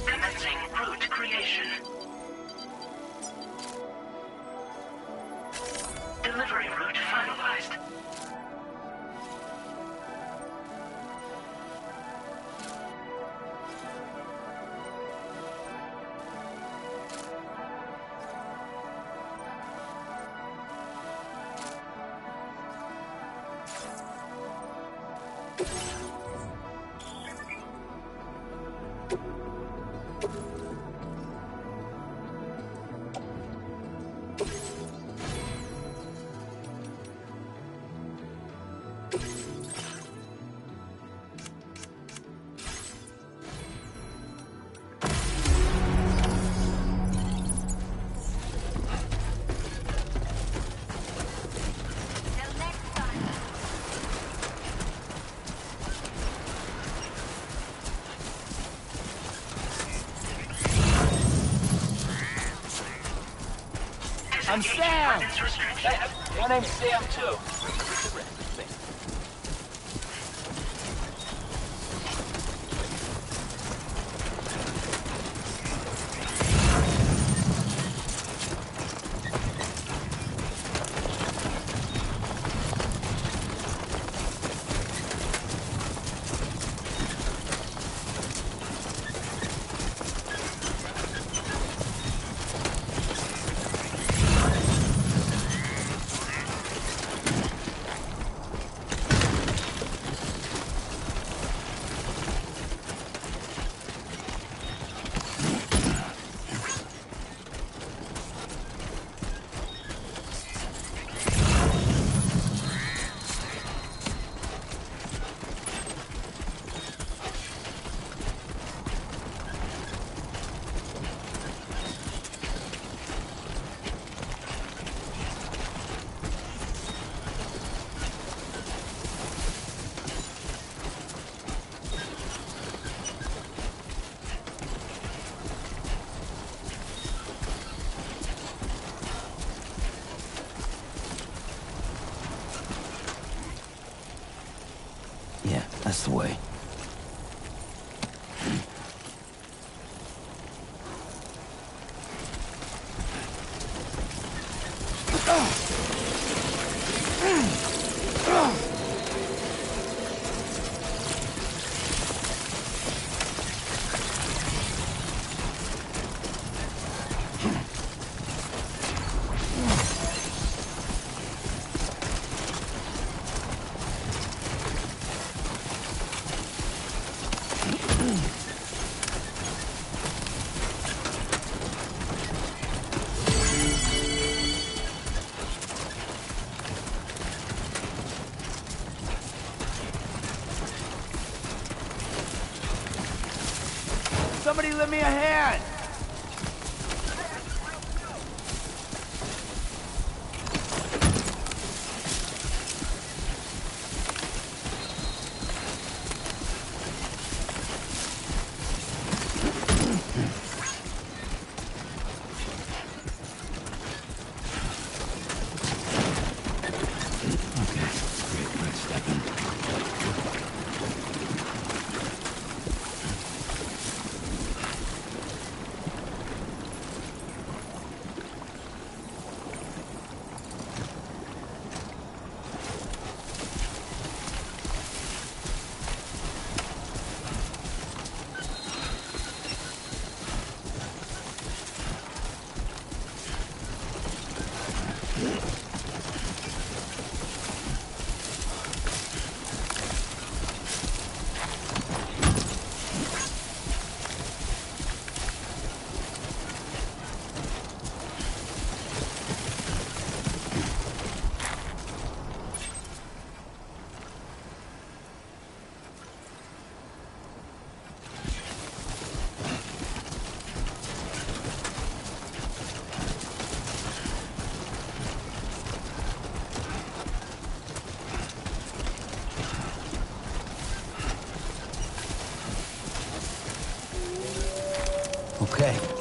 Commencing route creation. Delivery route finalized. I'm Sam! My name's Sam, too. That's the way. Somebody lend me a hand! Okay.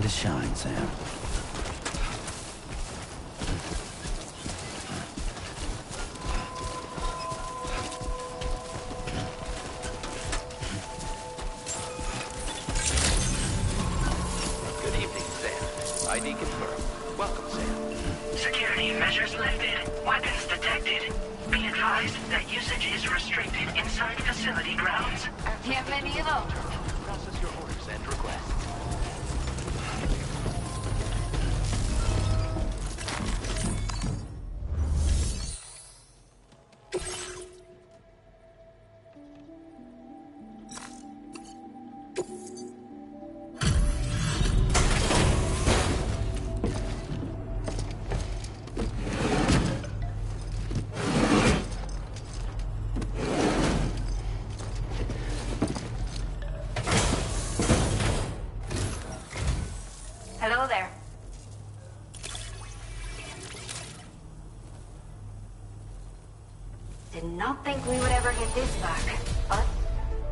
to shine, Sam. Good evening, Sam. ID confirmed. Welcome, Sam. Security measures lifted. Weapons detected. Be advised that usage is restricted inside facility grounds. Bienvenido. Process your orders and requests. Hello there. Did not think we would ever get this back, but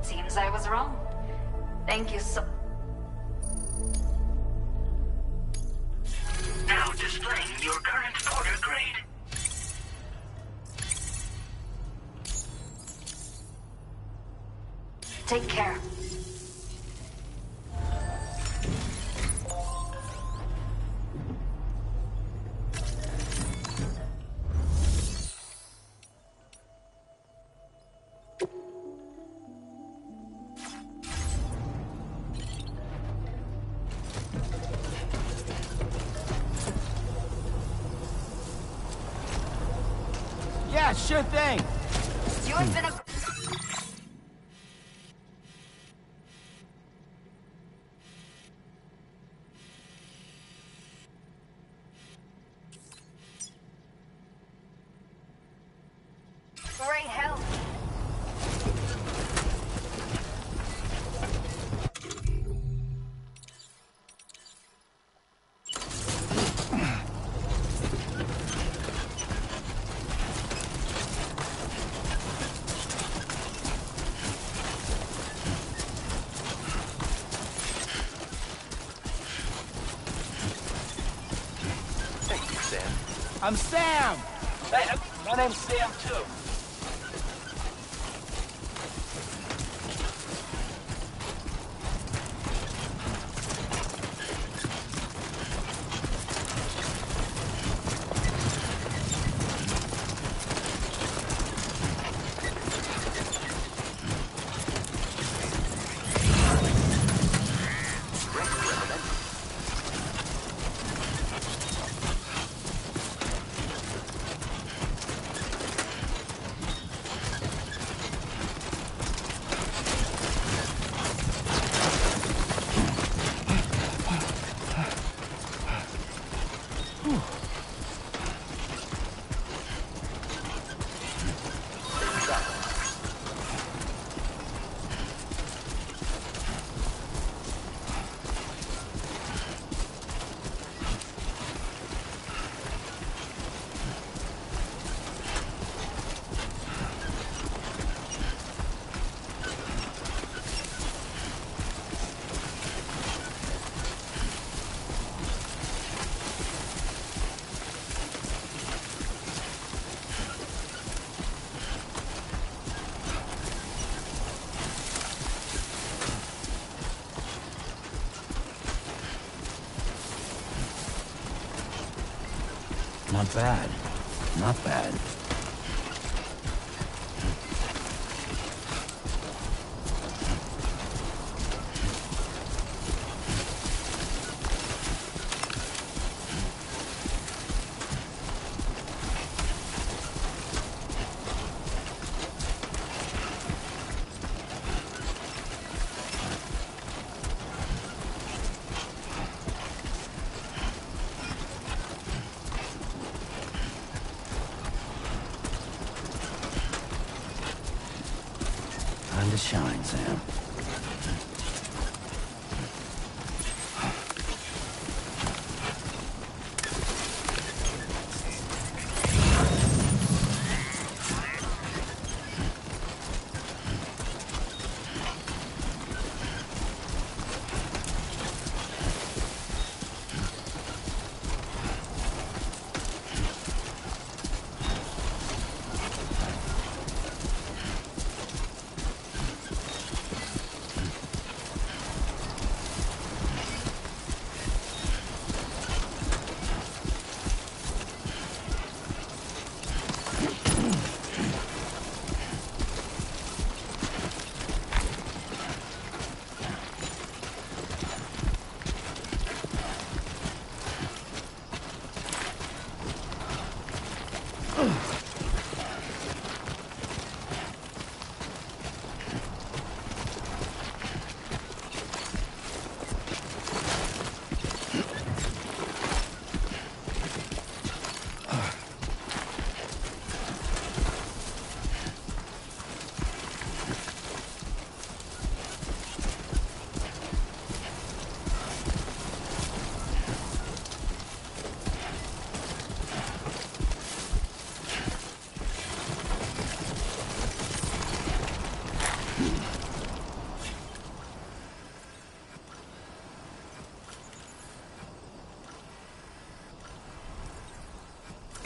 seems I was wrong. Thank you so... Now displaying your current order grade. Take care. Yeah, sure thing. You have been a... Great help. Thank you, Sam. I'm Sam. Hey, my name's Sam, too. Not bad. Not bad. Time to shine, Sam.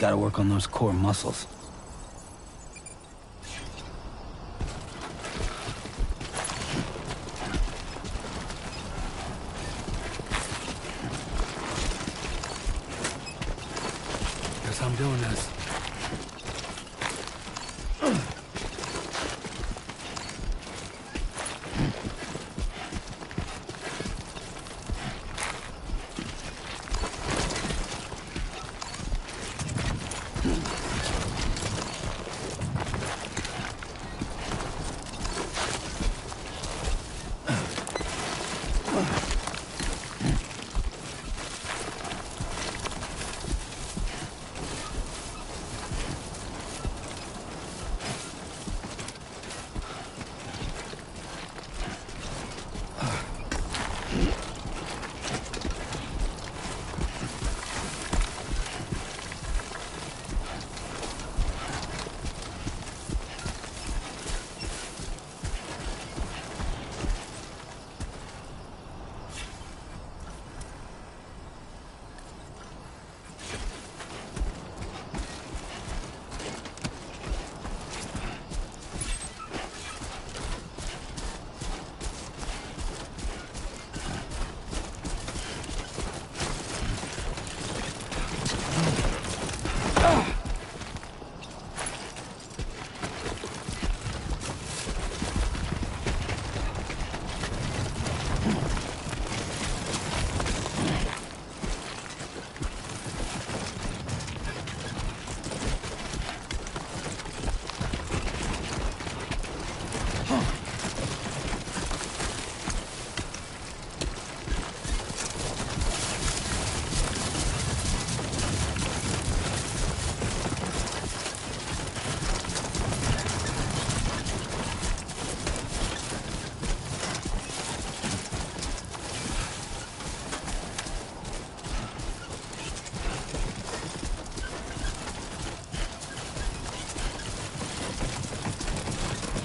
Gotta work on those core muscles. Guess I'm doing this.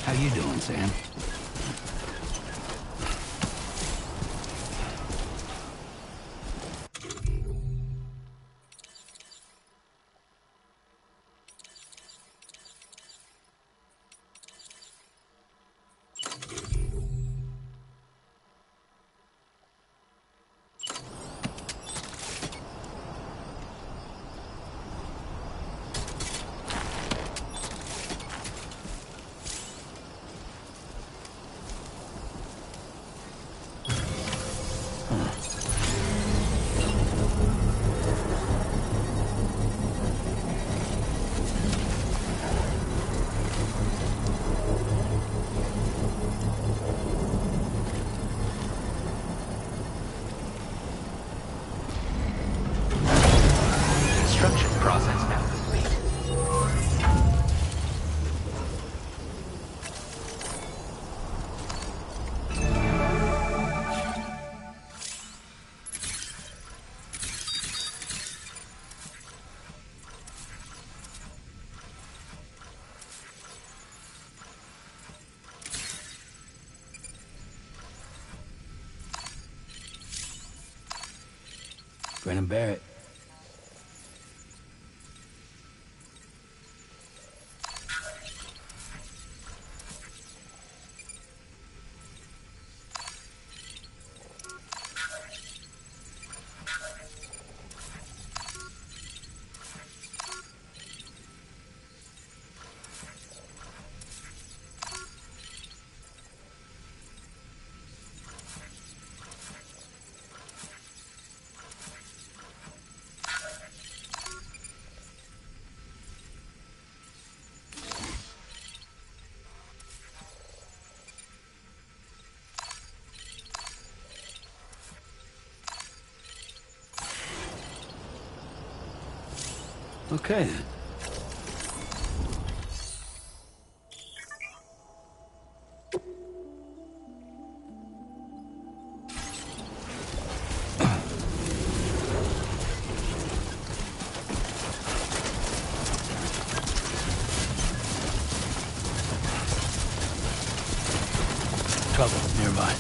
How you doing, Sam? Construction process now complete. Brennan Barrett. Okay then. Trouble nearby.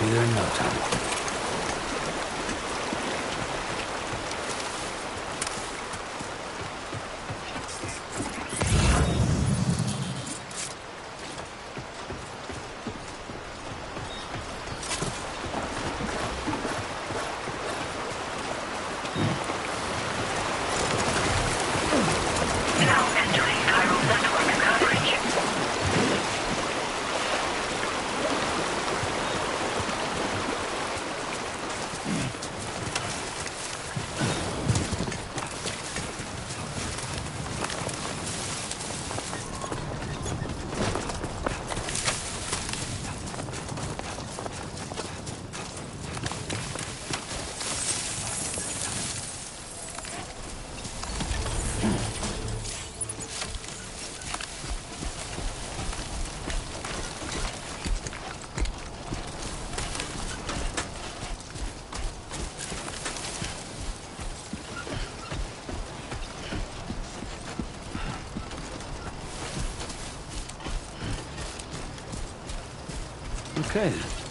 Be there in no time. Now entering chiral network coverage. Okay then.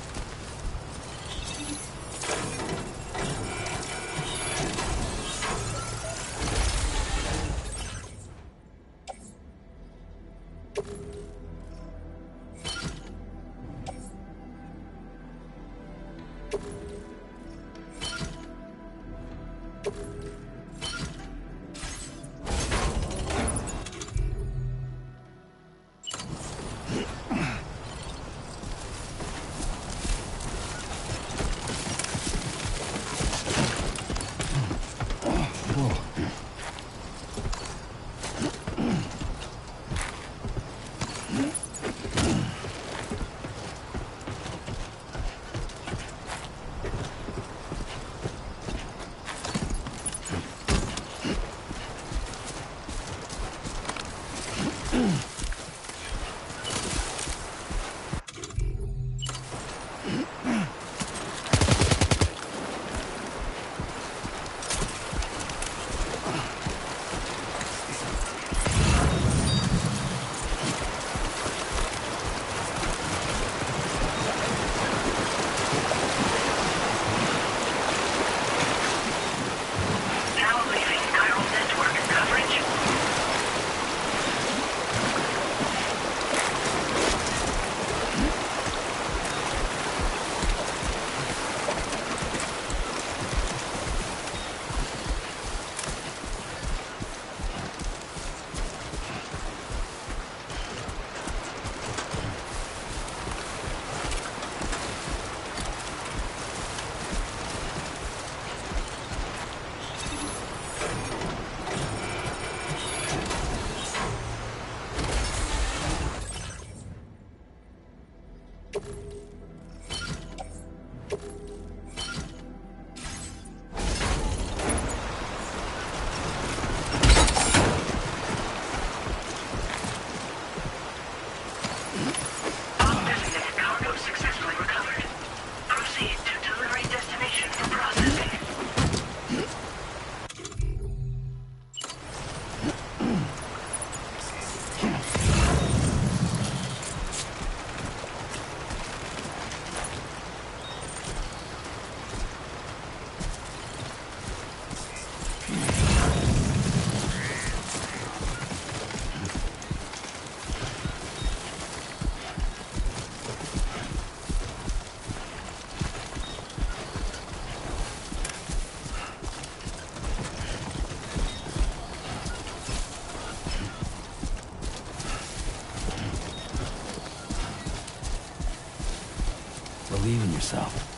believe in yourself.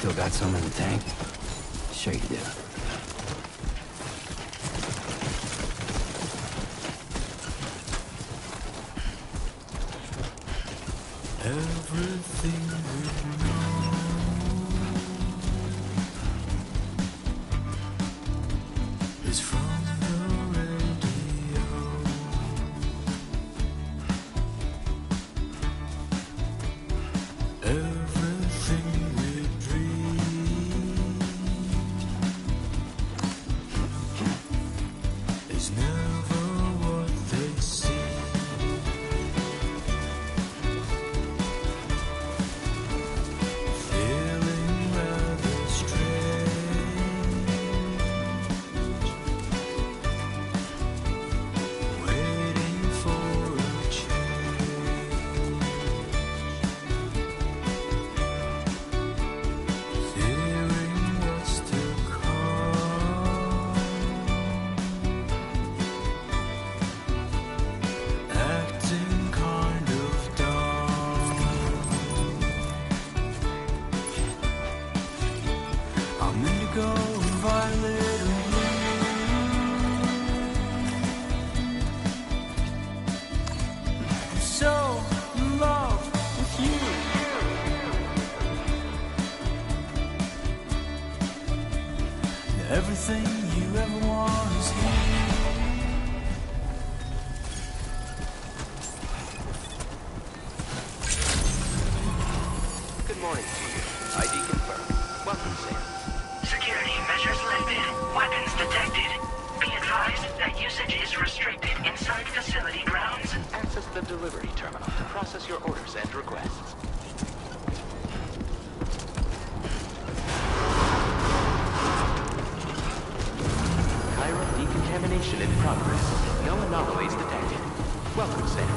Still got some in the tank? Sure you do. Everything we know is from the radio. Everything we dream is never what they see. Feeling rather strange, waiting for a change, fearing what's to come, acting kind of dumb. I'm indigo and violet and blue. I'm so in love with you. Everything you ever want is here. Good morning to you. ID confirmed. Welcome, Sam. Security measures lifted. Weapons detected. Be advised that usage is restricted inside facility grounds. Access the delivery terminal to process your orders and requests. Chiral decontamination in progress. No anomalies detected. Welcome, Sam.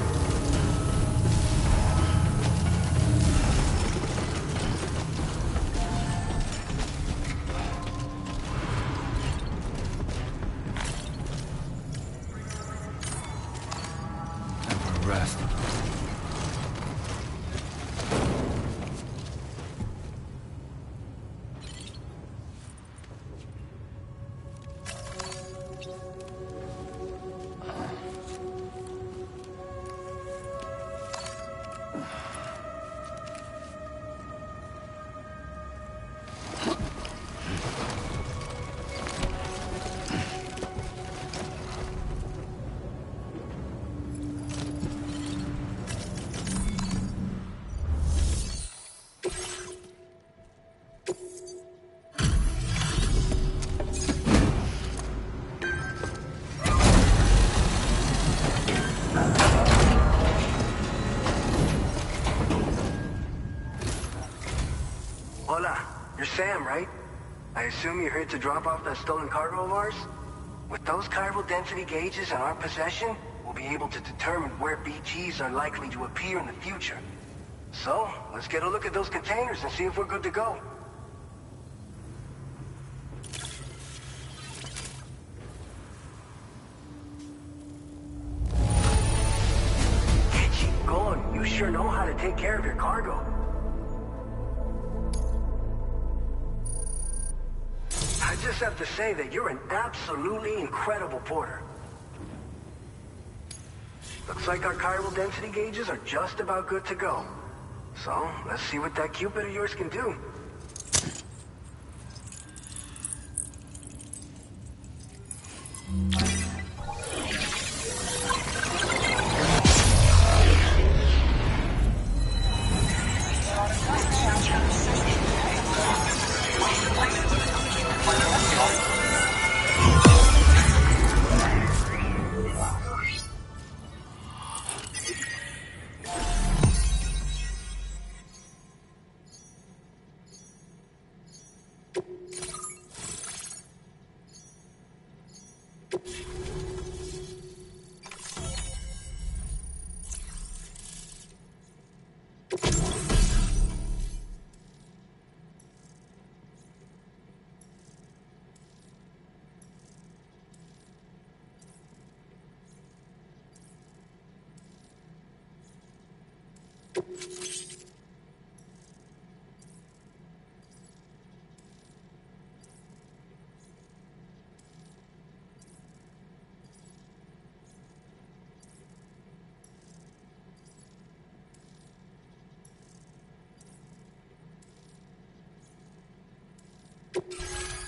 Time for a rest. Hola, you're Sam, right? I assume you're here to drop off that stolen cargo of ours? With those chiral density gauges in our possession, we'll be able to determine where BGs are likely to appear in the future. So, let's get a look at those containers and see if we're good to go. Keep going. You sure know how to take care of your cargo. I just have to say that you're an absolutely incredible porter. Looks like our chiral density gauges are just about good to go. So, let's see what that Cupid of yours can do.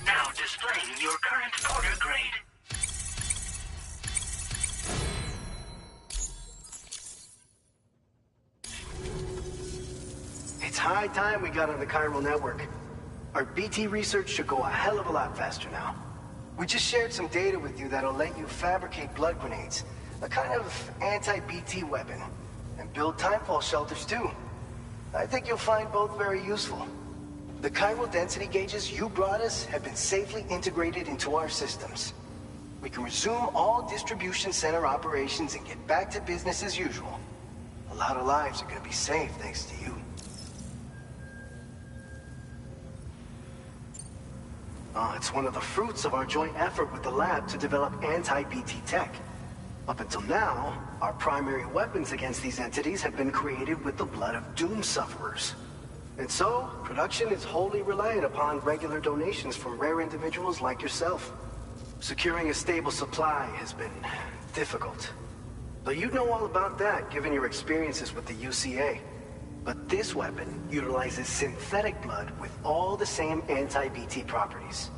Now displaying your current porter grade. It's high time we got on the chiral network. Our BT research should go a hell of a lot faster now. We just shared some data with you that'll let you fabricate blood grenades, a kind of anti-BT weapon, and build timefall shelters too. I think you'll find both very useful. The chiral density gauges you brought us have been safely integrated into our systems. We can resume all distribution center operations and get back to business as usual. A lot of lives are going to be saved thanks to you. It's one of the fruits of our joint effort with the lab to develop anti-BT tech. Up until now, our primary weapons against these entities have been created with the blood of doom sufferers. And so, production is wholly reliant upon regular donations from rare individuals like yourself. Securing a stable supply has been difficult. Though you know all about that, given your experiences with the UCA. But this weapon utilizes synthetic blood with all the same anti-BT properties.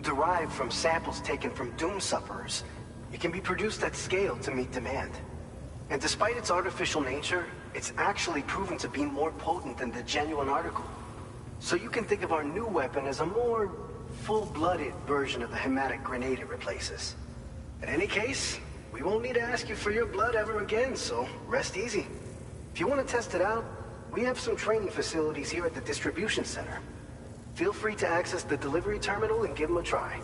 Derived from samples taken from doom sufferers, it can be produced at scale to meet demand. And despite its artificial nature, it's actually proven to be more potent than the genuine article. So you can think of our new weapon as a more full-blooded version of the hematic grenade it replaces. In any case, we won't need to ask you for your blood ever again, so rest easy. If you want to test it out, we have some training facilities here at the distribution center. Feel free to access the delivery terminal and give them a try.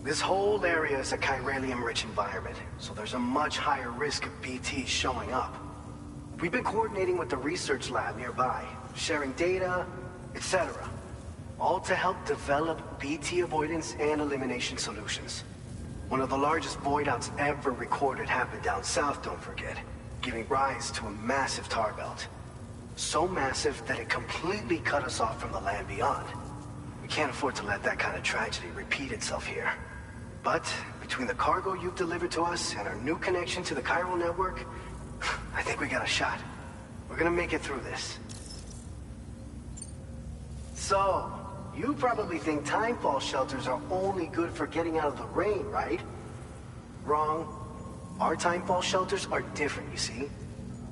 This whole area is a chiralium-rich environment, so there's a much higher risk of BTs showing up. We've been coordinating with the research lab nearby, sharing data, etc. All to help develop BT avoidance and elimination solutions. One of the largest void outs ever recorded happened down south, don't forget, giving rise to a massive tar belt. So massive that it completely cut us off from the land beyond. We can't afford to let that kind of tragedy repeat itself here. But between the cargo you've delivered to us and our new connection to the chiral network, I think we got a shot. We're gonna make it through this. So, you probably think timefall shelters are only good for getting out of the rain, right? Wrong. Our timefall shelters are different, you see.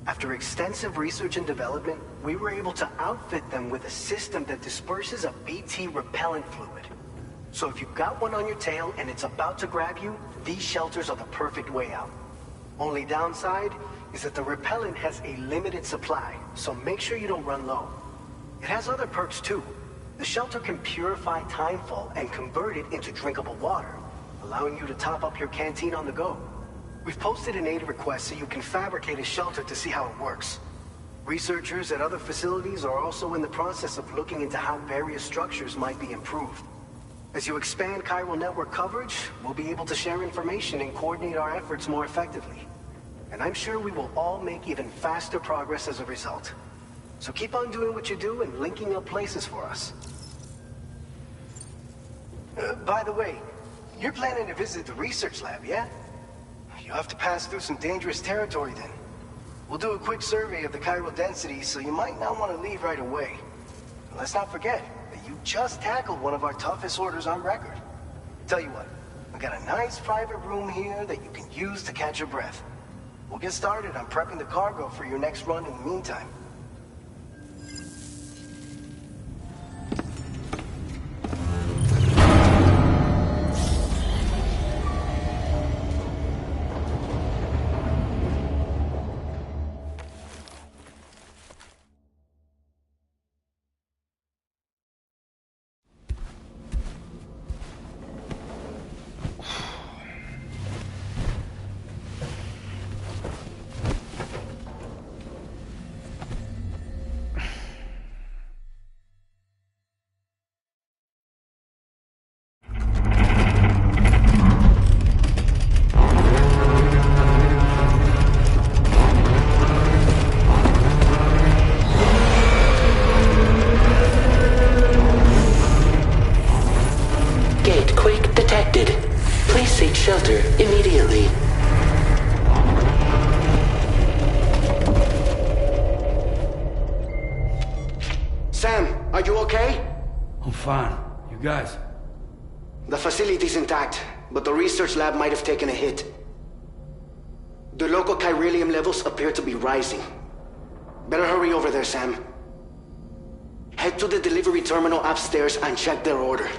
After extensive research and development, we were able to outfit them with a system that disperses a BT repellent fluid. So if you've got one on your tail and it's about to grab you, these shelters are the perfect way out. Only downside is that the repellent has a limited supply, so make sure you don't run low. It has other perks too. The shelter can purify timefall and convert it into drinkable water, allowing you to top up your canteen on the go. We've posted an aid request so you can fabricate a shelter to see how it works. Researchers at other facilities are also in the process of looking into how various structures might be improved. As you expand chiral network coverage, we'll be able to share information and coordinate our efforts more effectively. And I'm sure we will all make even faster progress as a result. So keep on doing what you do and linking up places for us. By the way, you're planning to visit the research lab, yeah? You'll have to pass through some dangerous territory then. We'll do a quick survey of the chiral density, so you might not want to leave right away. Let's not forget that you just tackled one of our toughest orders on record. Tell you what, we got a nice private room here that you can use to catch your breath. We'll get started on prepping the cargo for your next run in the meantime. Shelter immediately. Sam, are you okay? I'm fine. You guys? The facility's intact, but the research lab might have taken a hit. The local chiralium levels appear to be rising. Better hurry over there, Sam. Head to the delivery terminal upstairs and check their order.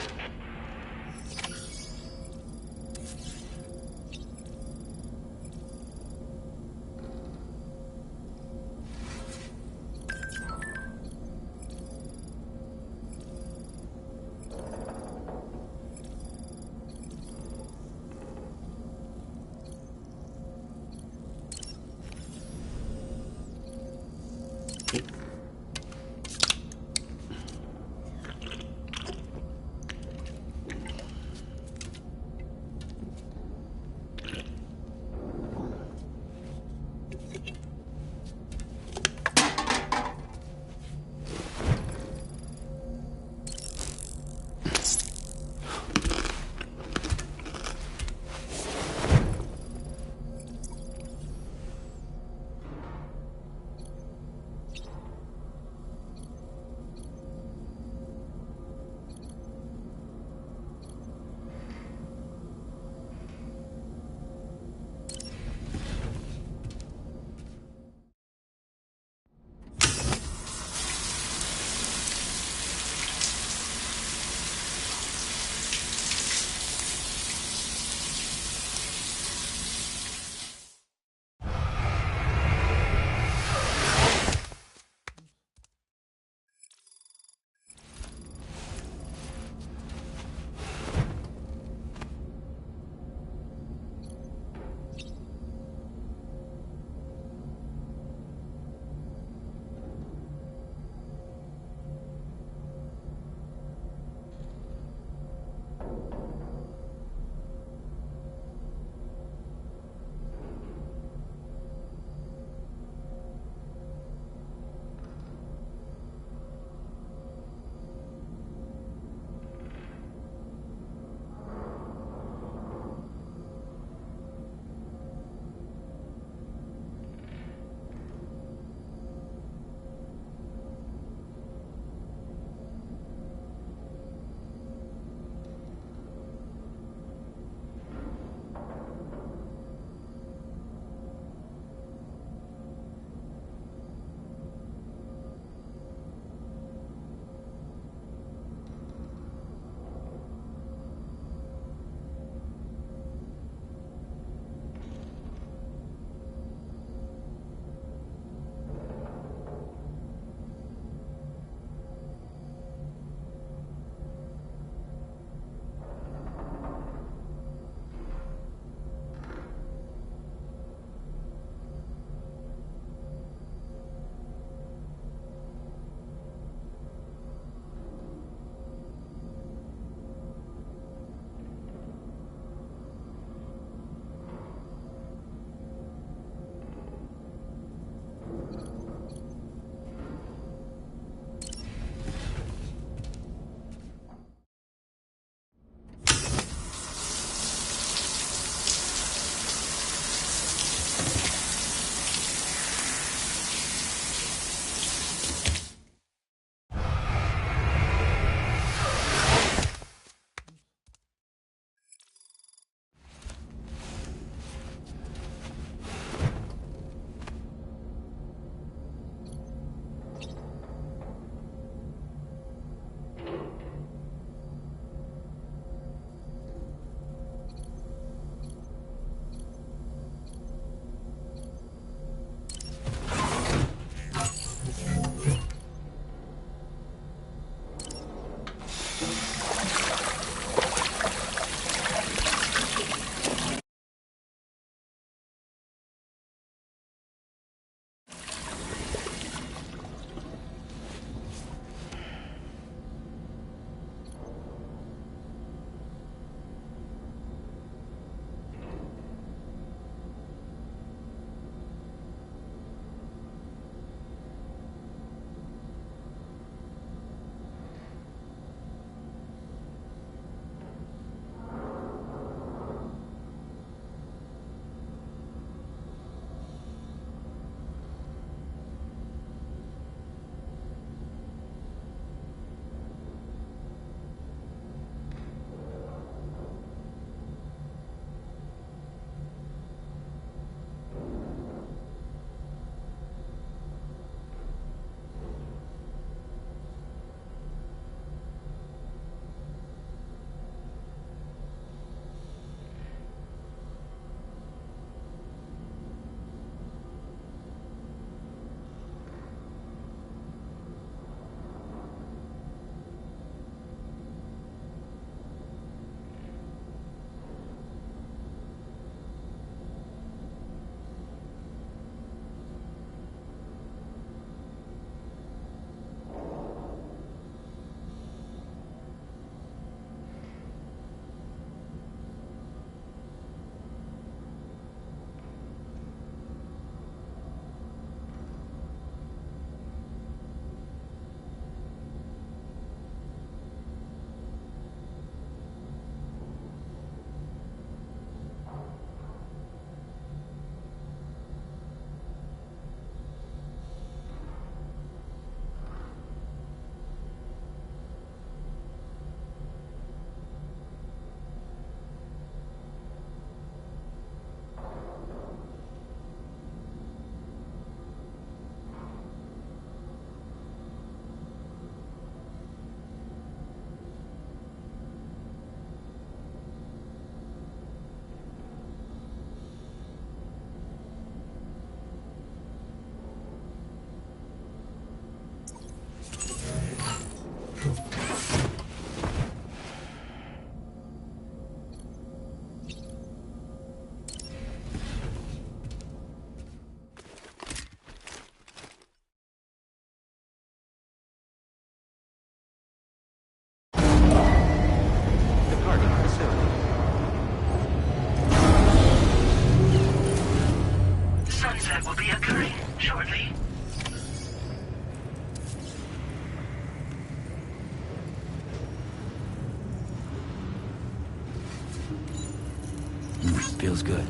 feels good.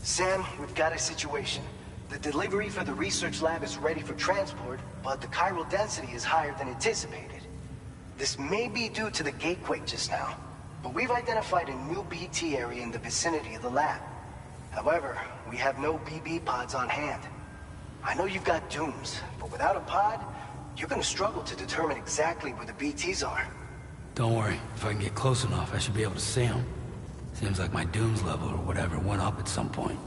Sam, we've got a situation. The delivery for the research lab is ready for transport, but the chiral density is higher than anticipated. This may be due to the gatequake just now, but we've identified a new BT area in the vicinity of the lab. However, we have no BB pods on hand. I know you've got dooms, but without a pod, you're gonna struggle to determine exactly where the BTs are. Don't worry, if I can get close enough, I should be able to see them. Seems like my dooms level or whatever went up at some point.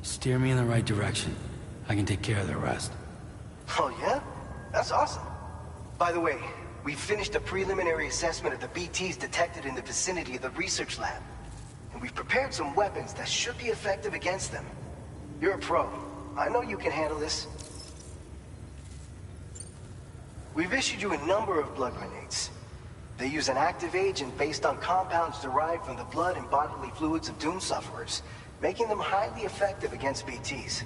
Steer me in the right direction. I can take care of the rest. Oh yeah? That's awesome. By the way, we finished a preliminary assessment of the BTs detected in the vicinity of the research lab. And we've prepared some weapons that should be effective against them. You're a pro. I know you can handle this. We've issued you a number of blood grenades. They use an active agent based on compounds derived from the blood and bodily fluids of Doom sufferers, making them highly effective against BTs.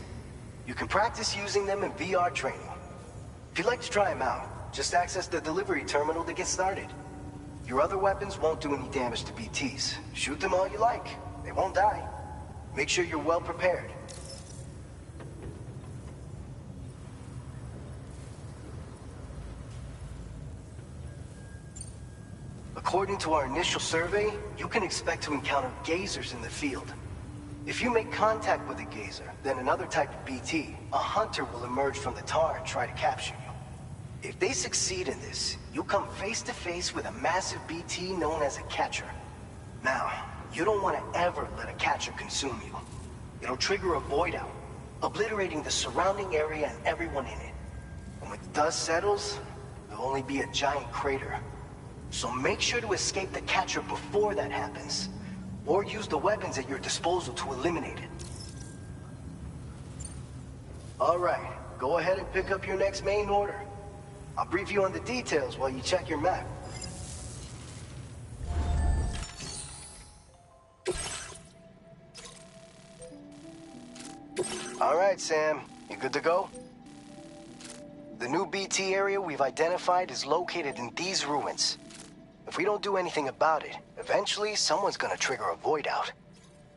You can practice using them in VR training. If you'd like to try them out, just access the delivery terminal to get started. Your other weapons won't do any damage to BTs. Shoot them all you like. They won't die. Make sure you're well prepared. According to our initial survey, you can expect to encounter gazers in the field. If you make contact with a gazer, then another type of BT, a hunter will emerge from the tar and try to capture you. If they succeed in this, you'll come face to face with a massive BT known as a catcher. Now, you don't want to ever let a catcher consume you. It'll trigger a void out, obliterating the surrounding area and everyone in it. And when the dust settles, there'll only be a giant crater. So make sure to escape the catcher before that happens, or use the weapons at your disposal to eliminate it. All right, go ahead and pick up your next main order. I'll brief you on the details while you check your map. All right, Sam, you good to go? The new BT area we've identified is located in these ruins. If we don't do anything about it, eventually someone's gonna trigger a void out.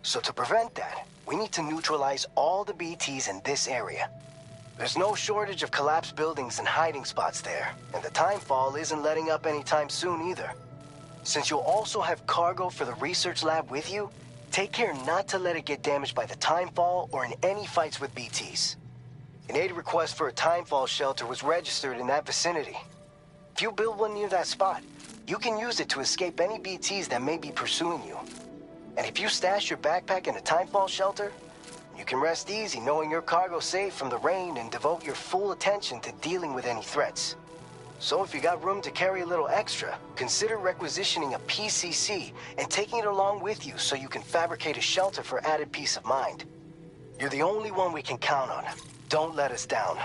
So to prevent that, we need to neutralize all the BTs in this area. There's no shortage of collapsed buildings and hiding spots there, and the timefall isn't letting up anytime soon either. Since you'll also have cargo for the research lab with you, take care not to let it get damaged by the timefall or in any fights with BTs. An aid request for a timefall shelter was registered in that vicinity. If you build one near that spot, you can use it to escape any BTs that may be pursuing you. And if you stash your backpack in a timefall shelter, you can rest easy knowing your cargo's safe from the rain and devote your full attention to dealing with any threats. So if you got room to carry a little extra, consider requisitioning a PCC and taking it along with you so you can fabricate a shelter for added peace of mind. You're the only one we can count on. Don't let us down.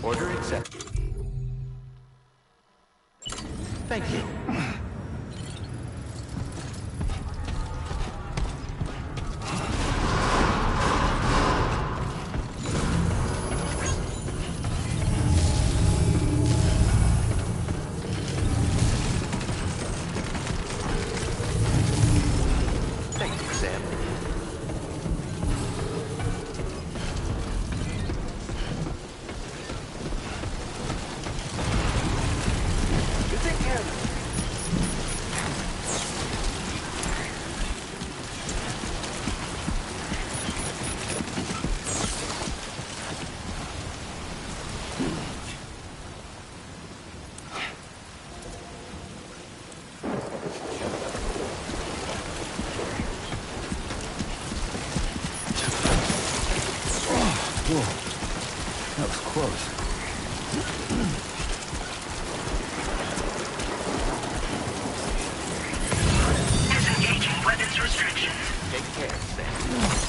Order accepted. Thank you. Whoa. That was close. Disengaging weapons restrictions. Take care, Sam.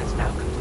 is now complete.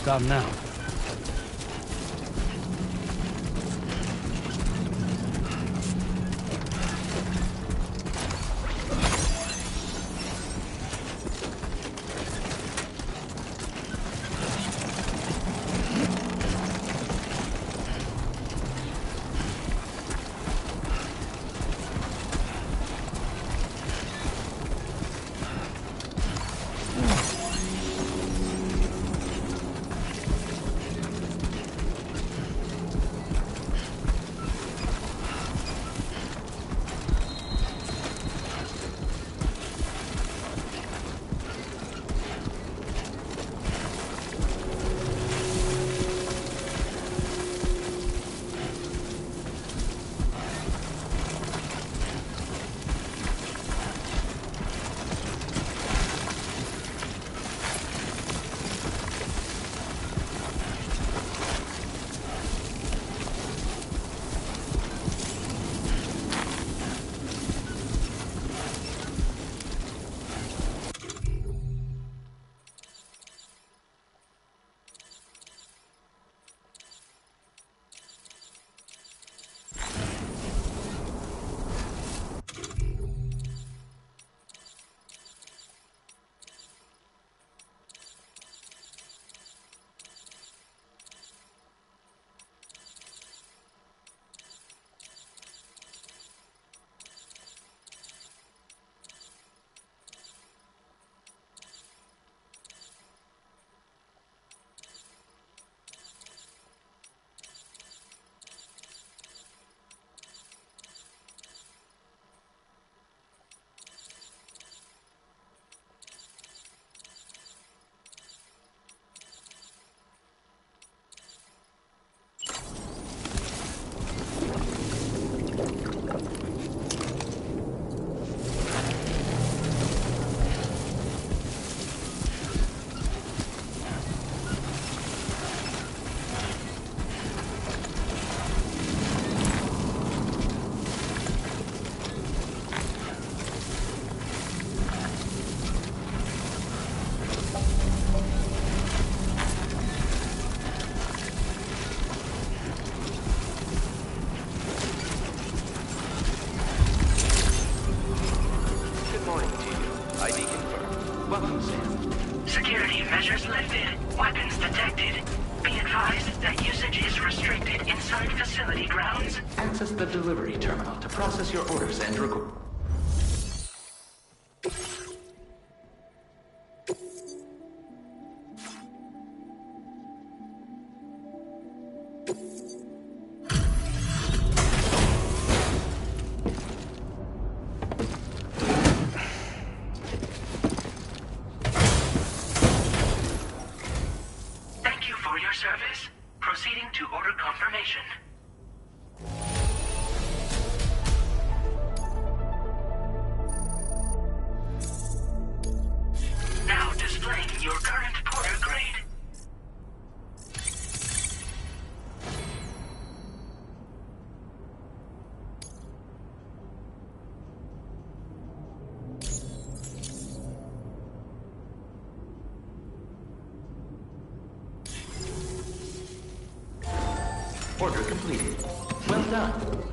stop now? Security measures lifted. Weapons detected. Be advised that usage is restricted inside facility grounds. Access the delivery terminal to process your orders and record. Thank you for your service. Proceeding to order confirmation. Now displaying your current porter grade. Order completed. Well done.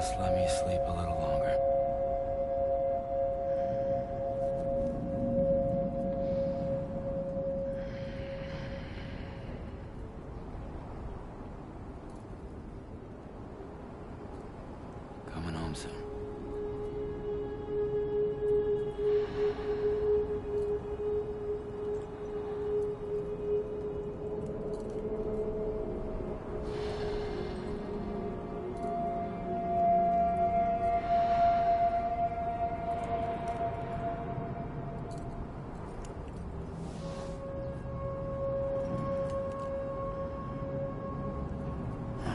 Just let me sleep a little longer. Coming home soon.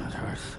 It hurts.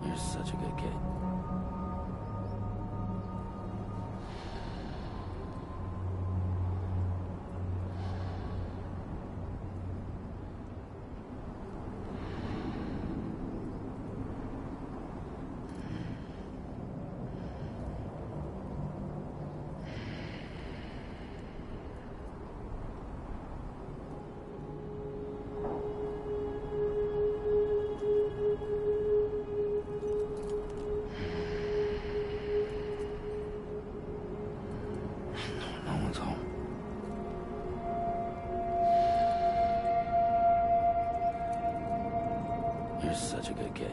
You're such a good kid. No one's home. You're such a good kid.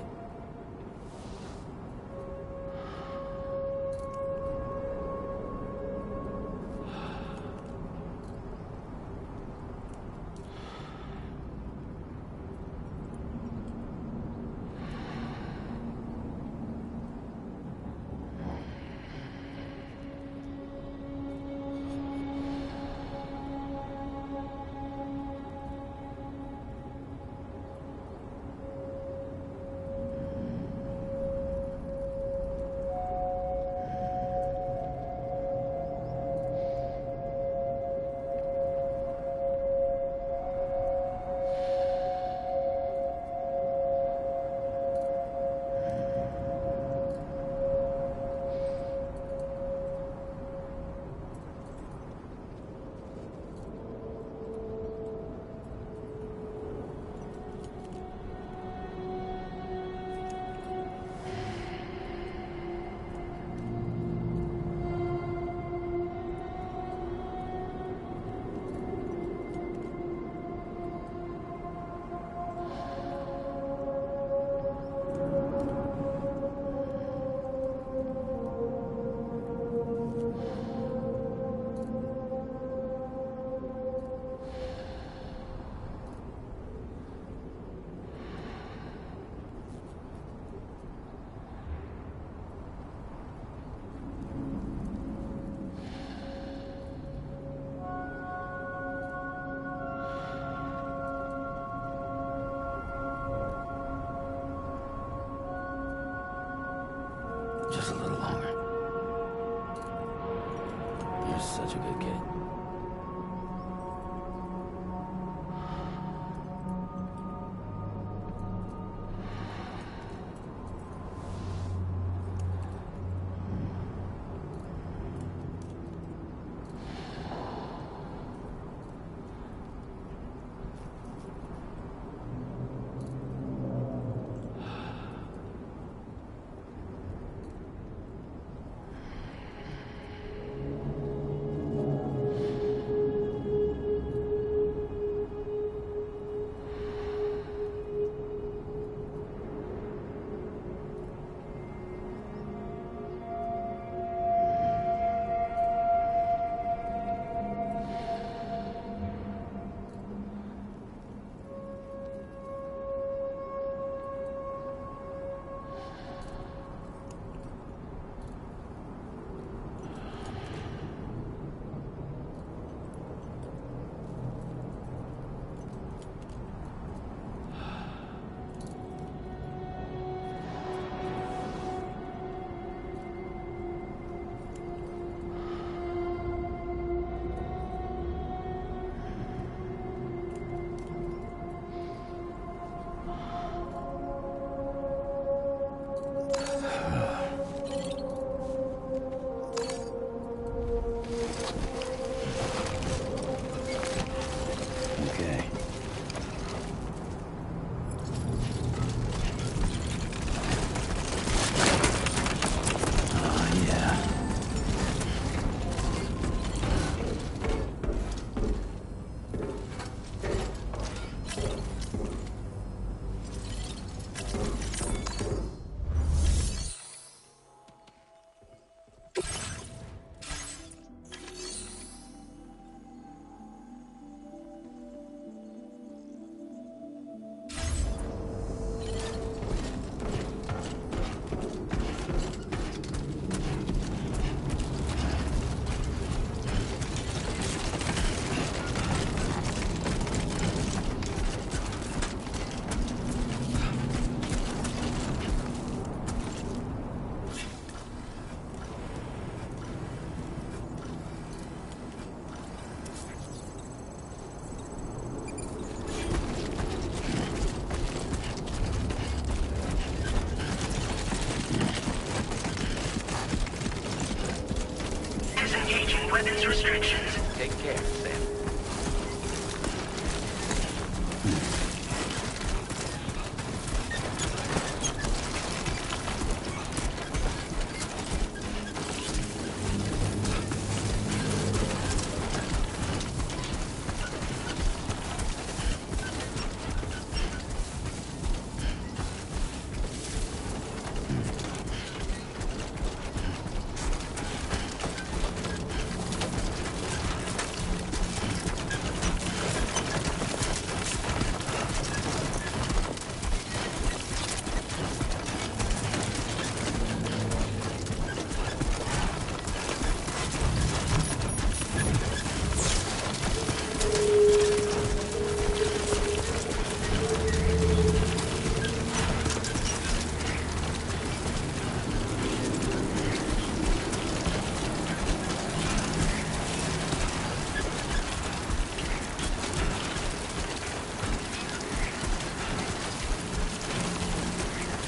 weapons restrictions. Take care, Sam.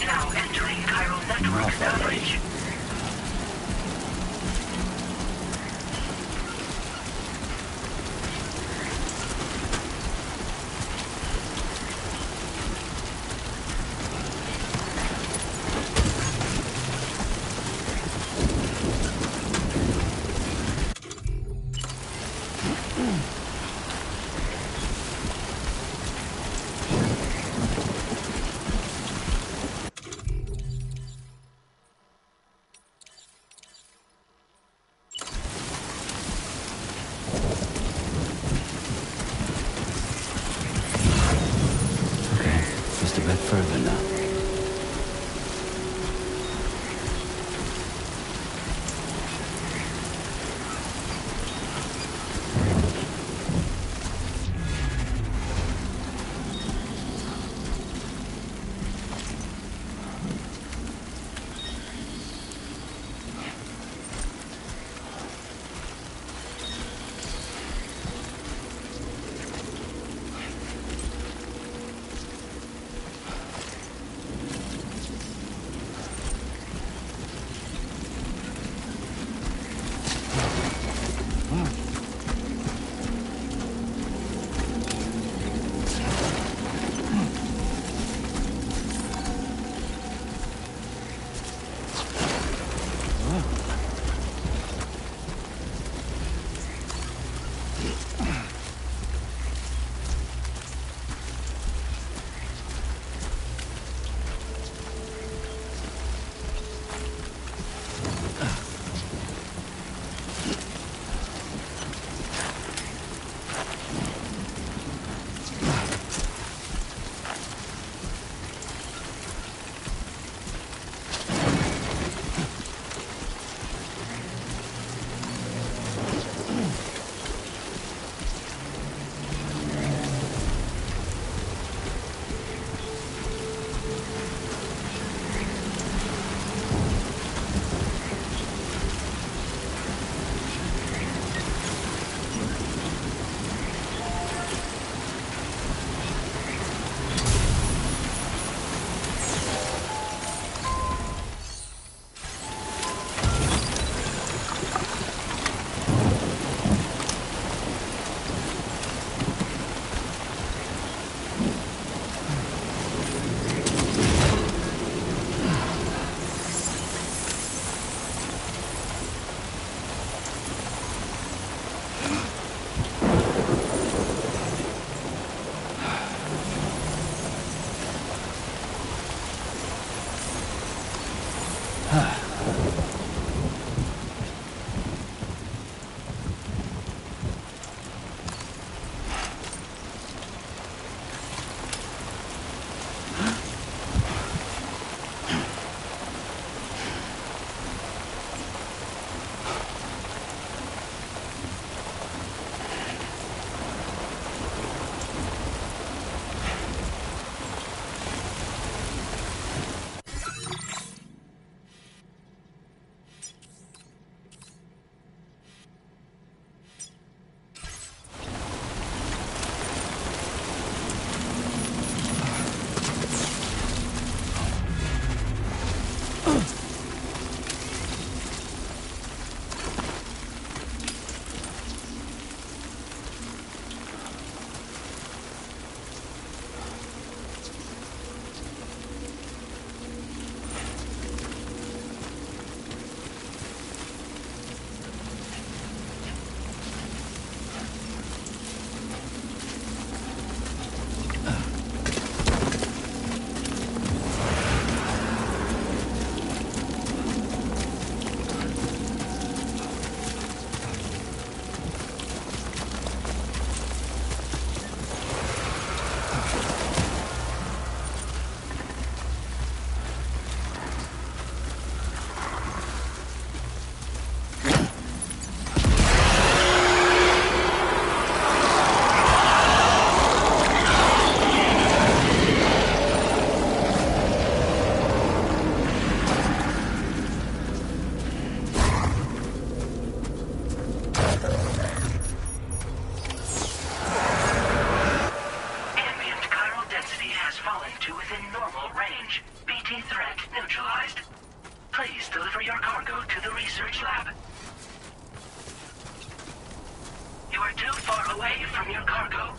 Now entering chiral network coverage. Just a bit further now. far away from your cargo?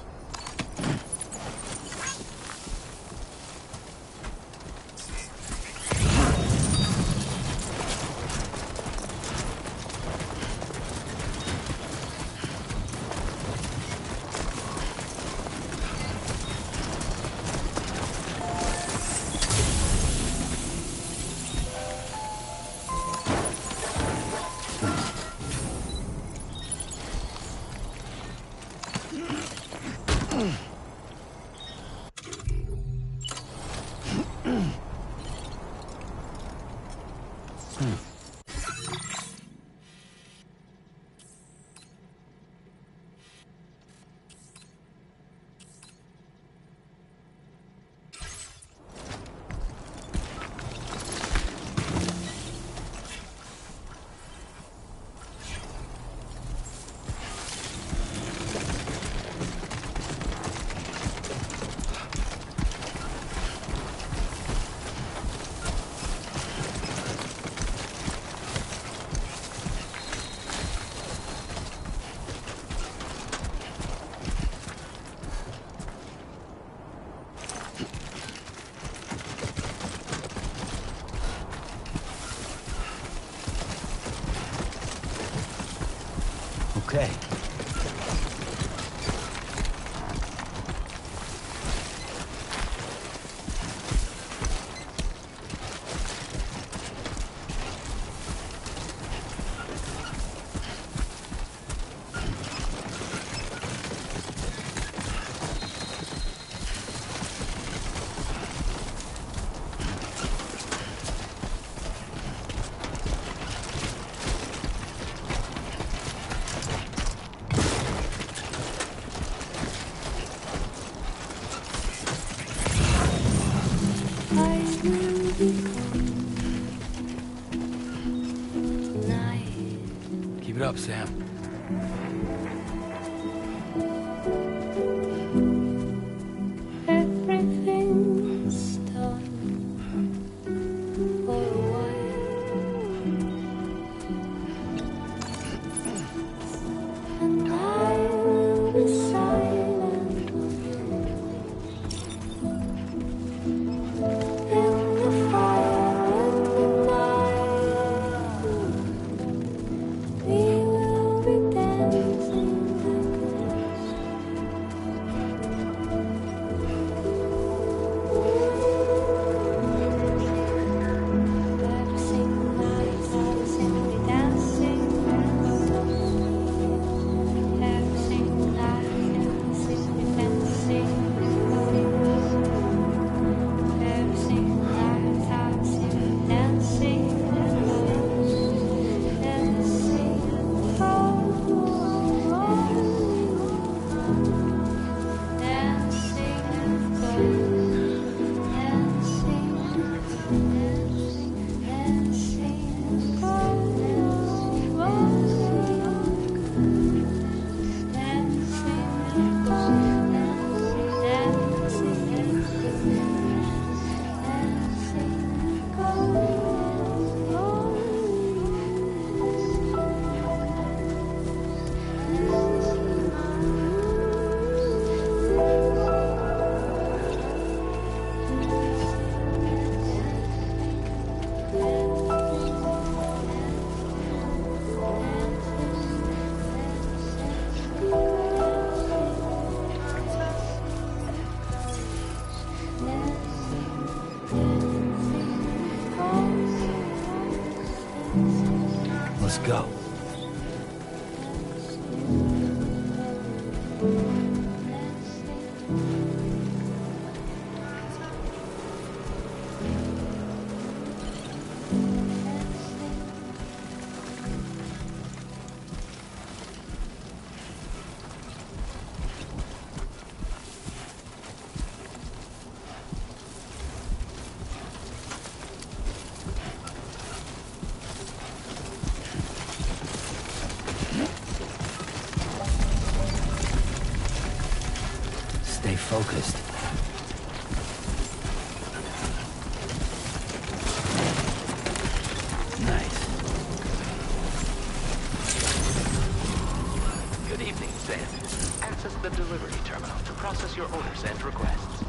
Okay. Keep it up, Sam. Everything's done for a while, and I will be silent on you in the fire in the night. We will be dancing Let's go. Stay focused. Nice. Good evening, Sam. the delivery terminal to process your orders and requests.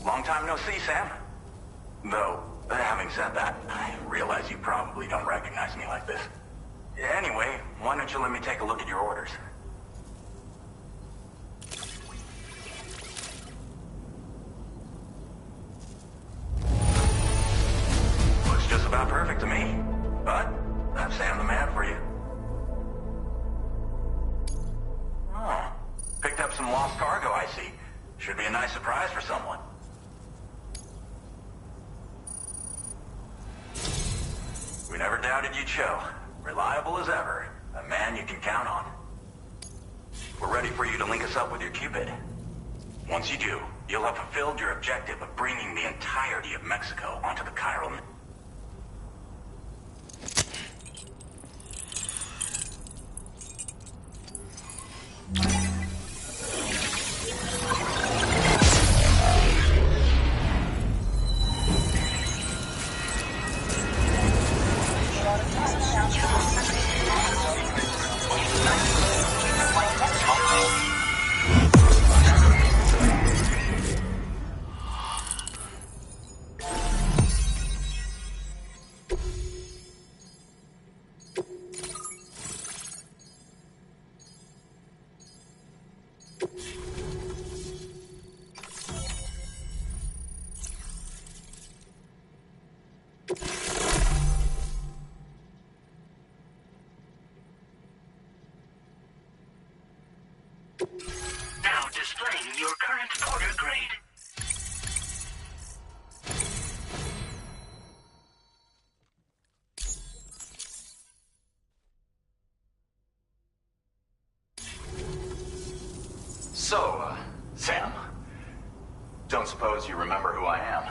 Long time no see, Sam. Though, having said that, I realize you probably don't recognize me like this. Anyway, why don't you let me take a look at your orders? Looks just about perfect to me. But, that's Sam the man for you. Oh, picked up some lost cargo, I see. Should be a nice surprise for someone. We never doubted you'd show. Reliable as ever. A man you can count on. We're ready for you to link us up with your Cupid. Once you do, you'll have fulfilled your objective of bringing the entirety of Mexico onto the chiral. Now displaying your current order grade. So, Sam? Don't suppose you remember who I am?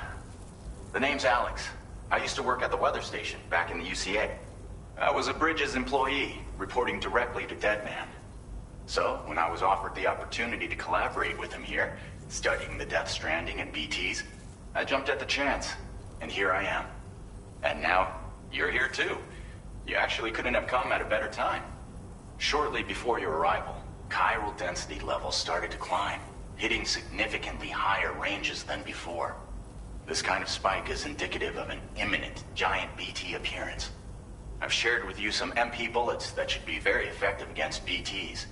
The name's Alex. I used to work at the weather station back in the UCA. I was a Bridges employee, reporting directly to Deadman. So, when I was offered the opportunity to collaborate with him here, studying the Death Stranding and BTs, I jumped at the chance, and here I am. And now, you're here too. You actually couldn't have come at a better time. Shortly before your arrival, chiral density levels started to climb, hitting significantly higher ranges than before. This kind of spike is indicative of an imminent giant BT appearance. I've shared with you some MP bullets that should be very effective against BTs.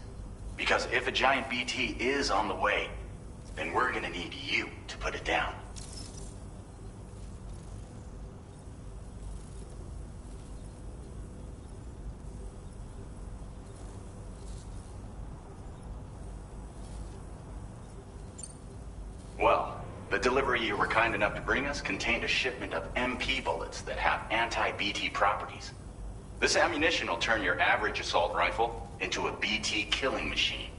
Because if a giant BT is on the way, then we're gonna need you to put it down. Well, the delivery you were kind enough to bring us contained a shipment of MP bullets that have anti-BT properties. This ammunition will turn your average assault rifle into a BT killing machine.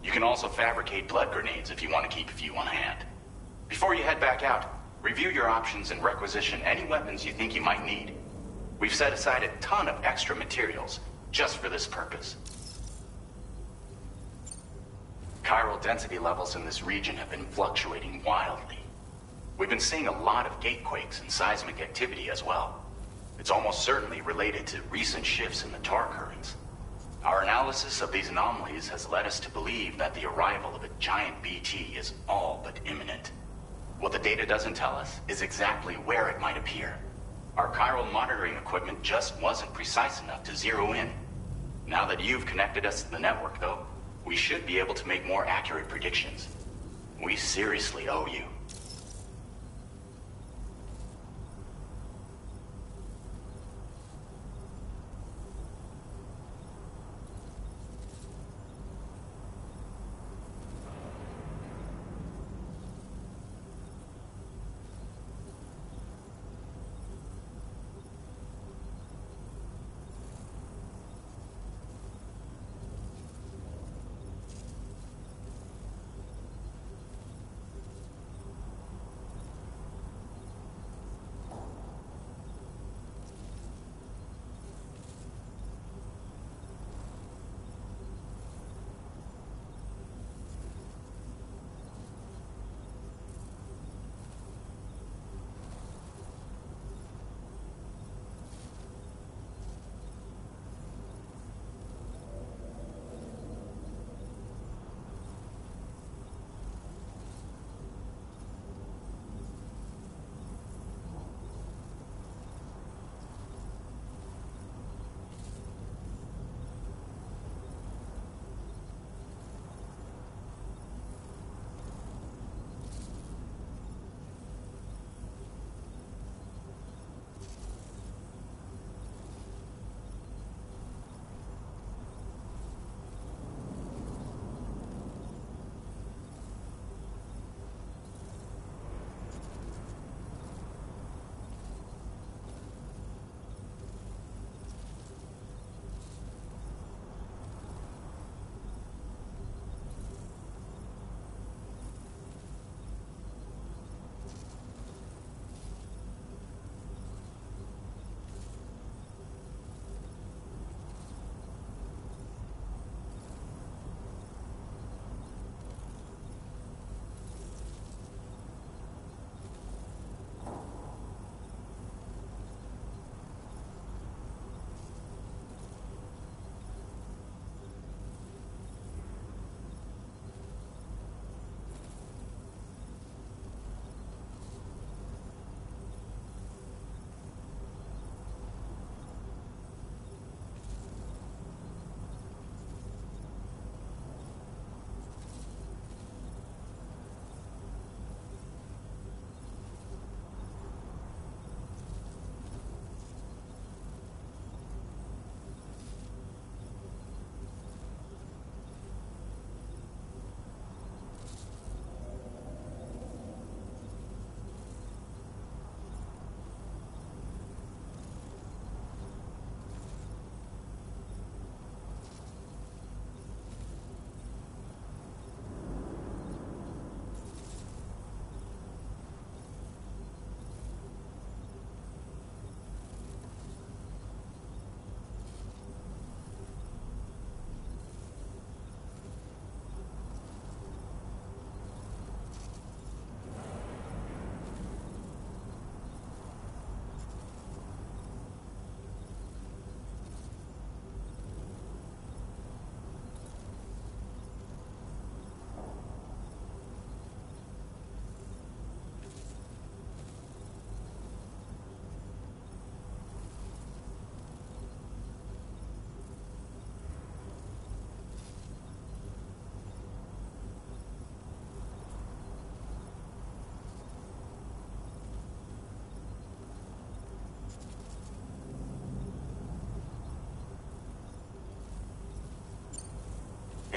You can also fabricate blood grenades if you want to keep a few on hand. Before you head back out, review your options and requisition any weapons you think you might need. We've set aside a ton of extra materials just for this purpose. Chiral density levels in this region have been fluctuating wildly. We've been seeing a lot of gatequakes and seismic activity as well. It's almost certainly related to recent shifts in the tar currents. Our analysis of these anomalies has led us to believe that the arrival of a giant BT is all but imminent. What the data doesn't tell us is exactly where it might appear. Our chiral monitoring equipment just wasn't precise enough to zero in. Now that you've connected us to the network, though, we should be able to make more accurate predictions. We seriously owe you.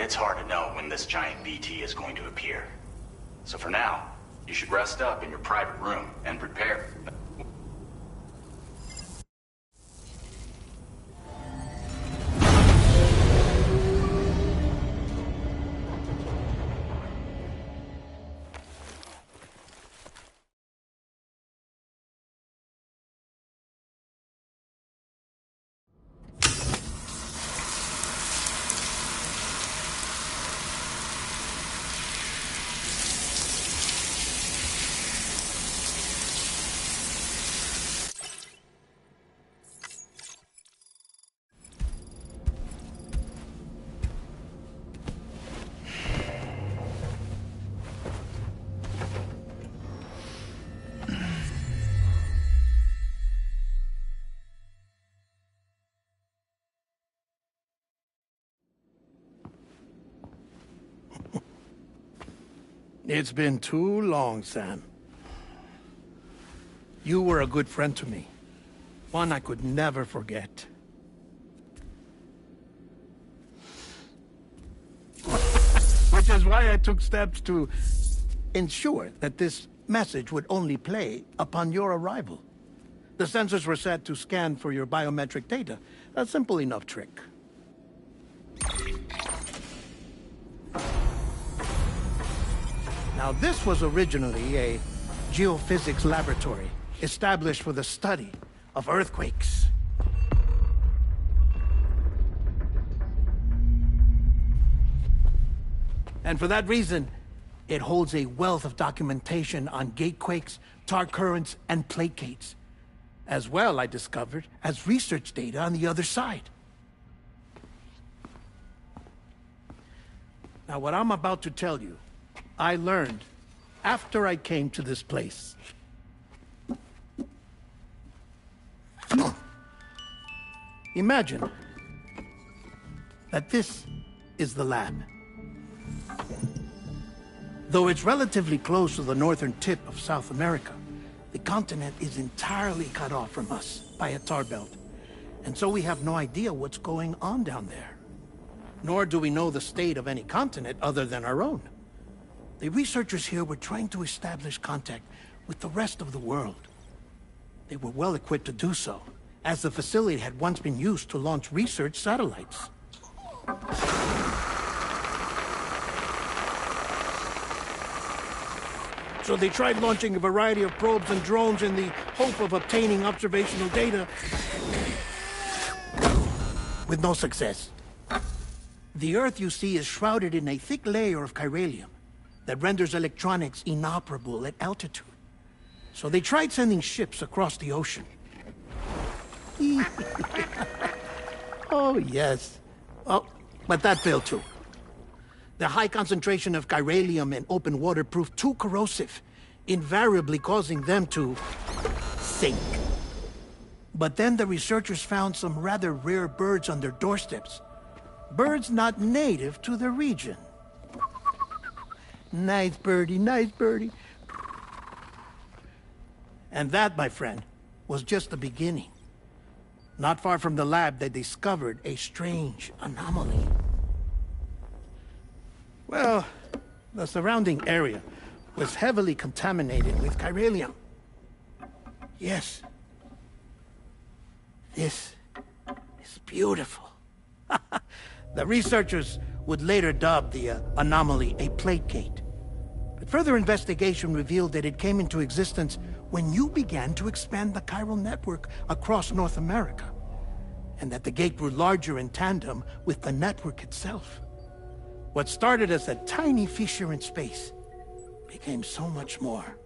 It's hard to know when this giant BT is going to appear. So for now, you should rest up in your private room and prepare. It's been too long, Sam. You were a good friend to me. One I could never forget. Which is why I took steps to ensure that this message would only play upon your arrival. The sensors were set to scan for your biometric data. A simple enough trick. Now, this was originally a geophysics laboratory established for the study of earthquakes. And for that reason, it holds a wealth of documentation on gatequakes, tar currents, and placates. As well, I discovered, as research data on the other side. Now, what I'm about to tell you, I learned after I came to this place. Imagine that this is the lab. Though it's relatively close to the northern tip of South America, the continent is entirely cut off from us by a tar belt. And so we have no idea what's going on down there. Nor do we know the state of any continent other than our own. The researchers here were trying to establish contact with the rest of the world. They were well equipped to do so, as the facility had once been used to launch research satellites. So they tried launching a variety of probes and drones in the hope of obtaining observational data, with no success. The Earth, you see, is shrouded in a thick layer of chiralium that renders electronics inoperable at altitude. So they tried sending ships across the ocean. Oh, yes. Oh, but that failed too. The high concentration of chiralium in open water proved too corrosive, invariably causing them to sink. But then the researchers found some rather rare birds on their doorsteps. Birds not native to the region. Nice birdie, nice birdie. And that, my friend, was just the beginning. Not far from the lab, they discovered a strange anomaly. Well, the surrounding area was heavily contaminated with chiralium. Yes. This is beautiful. The researchers would later dub the anomaly a plate gate. But further investigation revealed that it came into existence when you began to expand the chiral network across North America, and that the gate grew larger in tandem with the network itself. What started as a tiny fissure in space became so much more.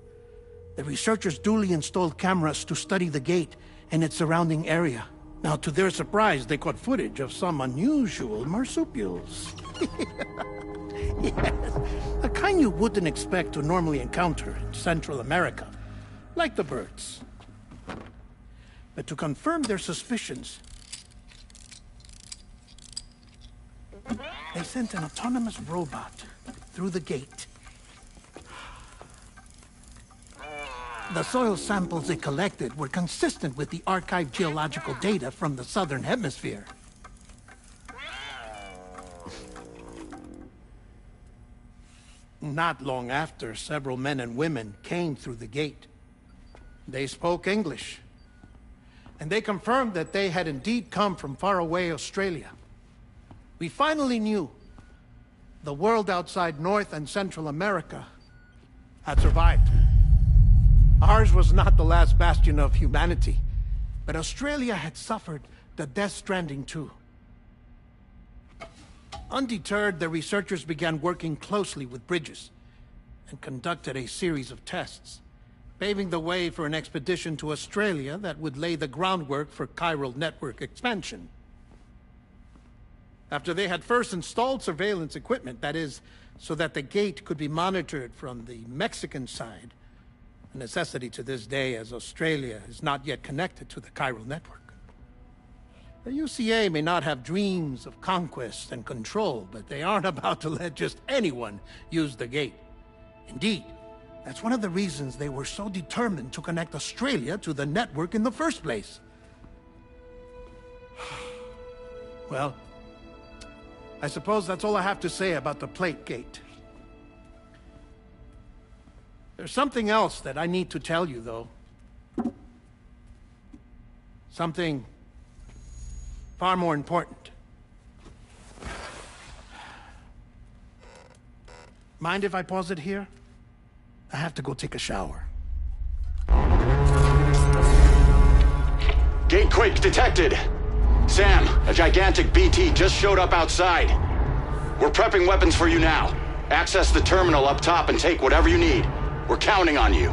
The researchers duly installed cameras to study the gate and its surrounding area. Now, to their surprise, they caught footage of some unusual marsupials. Yes, a kind you wouldn't expect to normally encounter in Central America, like the birds. But to confirm their suspicions, they sent an autonomous robot through the gate. The soil samples it collected were consistent with the archived geological data from the southern hemisphere. not long after, several men and women came through the gate. They spoke English, and they confirmed that they had indeed come from faraway Australia. We finally knew the world outside North and Central America had survived. Ours was not the last bastion of humanity, but Australia had suffered the death stranding too. Undeterred, the researchers began working closely with Bridges and conducted a series of tests, paving the way for an expedition to Australia that would lay the groundwork for chiral network expansion. After they had first installed surveillance equipment, that is, so that the gate could be monitored from the Mexican side, a necessity to this day as Australia is not yet connected to the chiral network. The UCA may not have dreams of conquest and control, but they aren't about to let just anyone use the gate. Indeed, that's one of the reasons they were so determined to connect Australia to the network in the first place. Well, I suppose that's all I have to say about the plate gate. There's something else that I need to tell you, though. Something far more important. Mind if I pause it here? I have to go take a shower. Gate quake detected. Sam, a gigantic BT just showed up outside. We're prepping weapons for you now. Access the terminal up top and take whatever you need. We're counting on you.